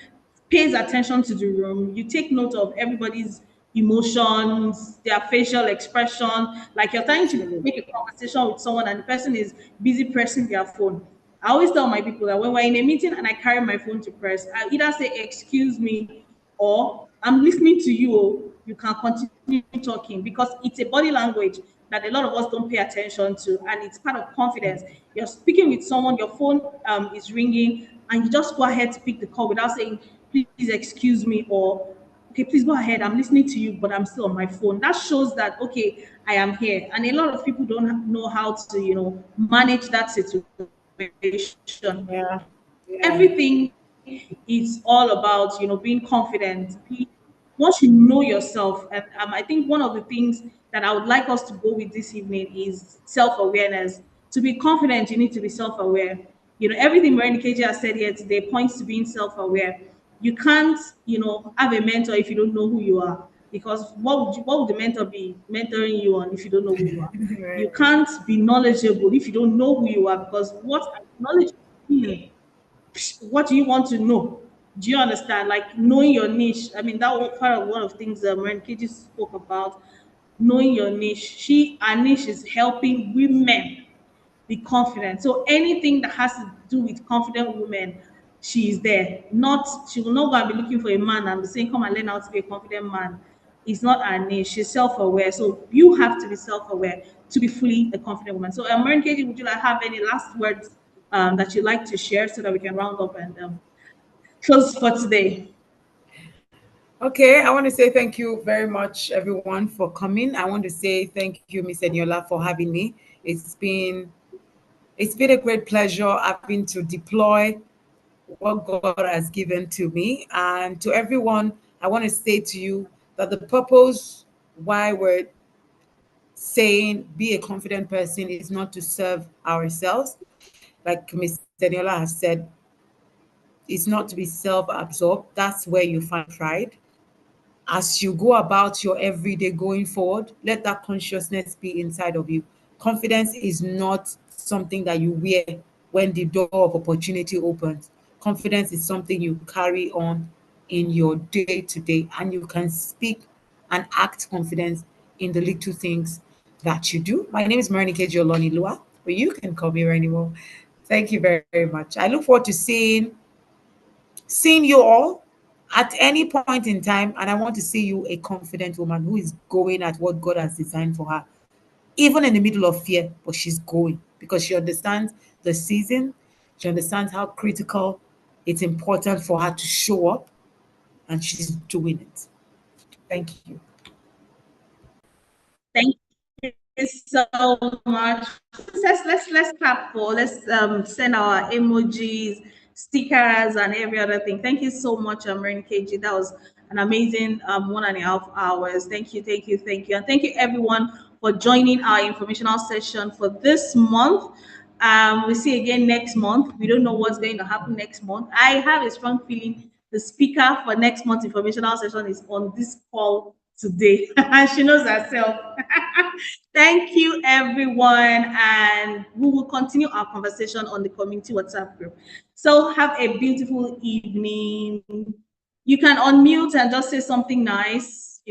pays attention to the room. You take note of everybody's emotions, their facial expression. Like you're trying to make a conversation with someone and the person is busy pressing their phone. I always tell my people that when we're in a meeting and I carry my phone to press, I either say excuse me or I'm listening to you. Oh, you can continue talking, because it's a body language that a lot of us don't pay attention to, and it's part of confidence. You're speaking with someone, your phone is ringing, and you just go ahead to pick the call without saying, please excuse me, or okay, please go ahead. I'm listening to you, but I'm still on my phone. That shows that, okay, I am here. And a lot of people don't know how to, manage that situation. Yeah. Yeah. Everything is all about, being confident. Once you know yourself, and I think one of the things that I would like us to go with this evening is self-awareness. To be confident, you need to be self-aware. Everything Morenikeji has said here today points to being self-aware. You can't, have a mentor if you don't know who you are. Because what would the mentor be mentoring you on if you don't know who you are? You Right. can't be knowledgeable if you don't know who you are, because what knowledge is, what do you want to know? Do you understand? Like knowing your niche. I mean, that was part of one of the things that Morenikeji spoke about. Knowing your niche. Our niche is helping women be confident. So anything that has to do with confident women, she is there. Not She will not go and be looking for a man and be saying, "Come and learn how to be a confident man." It's not her niche. She's self-aware. So you have to be self-aware to be fully a confident woman. So, Mary Katie, would you like have any last words that you'd like to share so that we can round up and close for today? Okay, I want to say thank you very much, everyone, for coming. I want to say thank you, Miss Eniola, for having me. It's been a great pleasure having to deploy what God has given to me. And to everyone, I want to say to you that the purpose why we're saying be a confident person is not to serve ourselves. Like Miss Daniela has said, it's not to be self-absorbed. That's where you find pride. As you go about your everyday going forward, let that consciousness be inside of you. Confidence is not something that you wear when the door of opportunity opens. Confidence is something you carry on in your day to day, and you can speak and act confidence in the little things that you do. My name is Morenikeji Olonilua, but you can call me Renimo. Thank you very, very much. I look forward to seeing you all at any point in time, and I want to see you a confident woman who is going at what God has designed for her, even in the middle of fear, but she's going because she understands the season. She understands how critical it's important for her to show up, and she's doing it. Thank you. Thank you so much. Let's clap for. Let's send our emojis, stickers, and every other thing. Thank you so much, Rain KG. That was an amazing 1.5 hours. Thank you, thank you, thank you, and thank you everyone for joining our informational session for this month. We see again next month. We don't know what's going to happen next month. I have a strong feeling the speaker for next month's informational session is on this call today. And she knows herself. Thank you, everyone. And we will continue our conversation on the community WhatsApp group. So have a beautiful evening. You can unmute and just say something nice,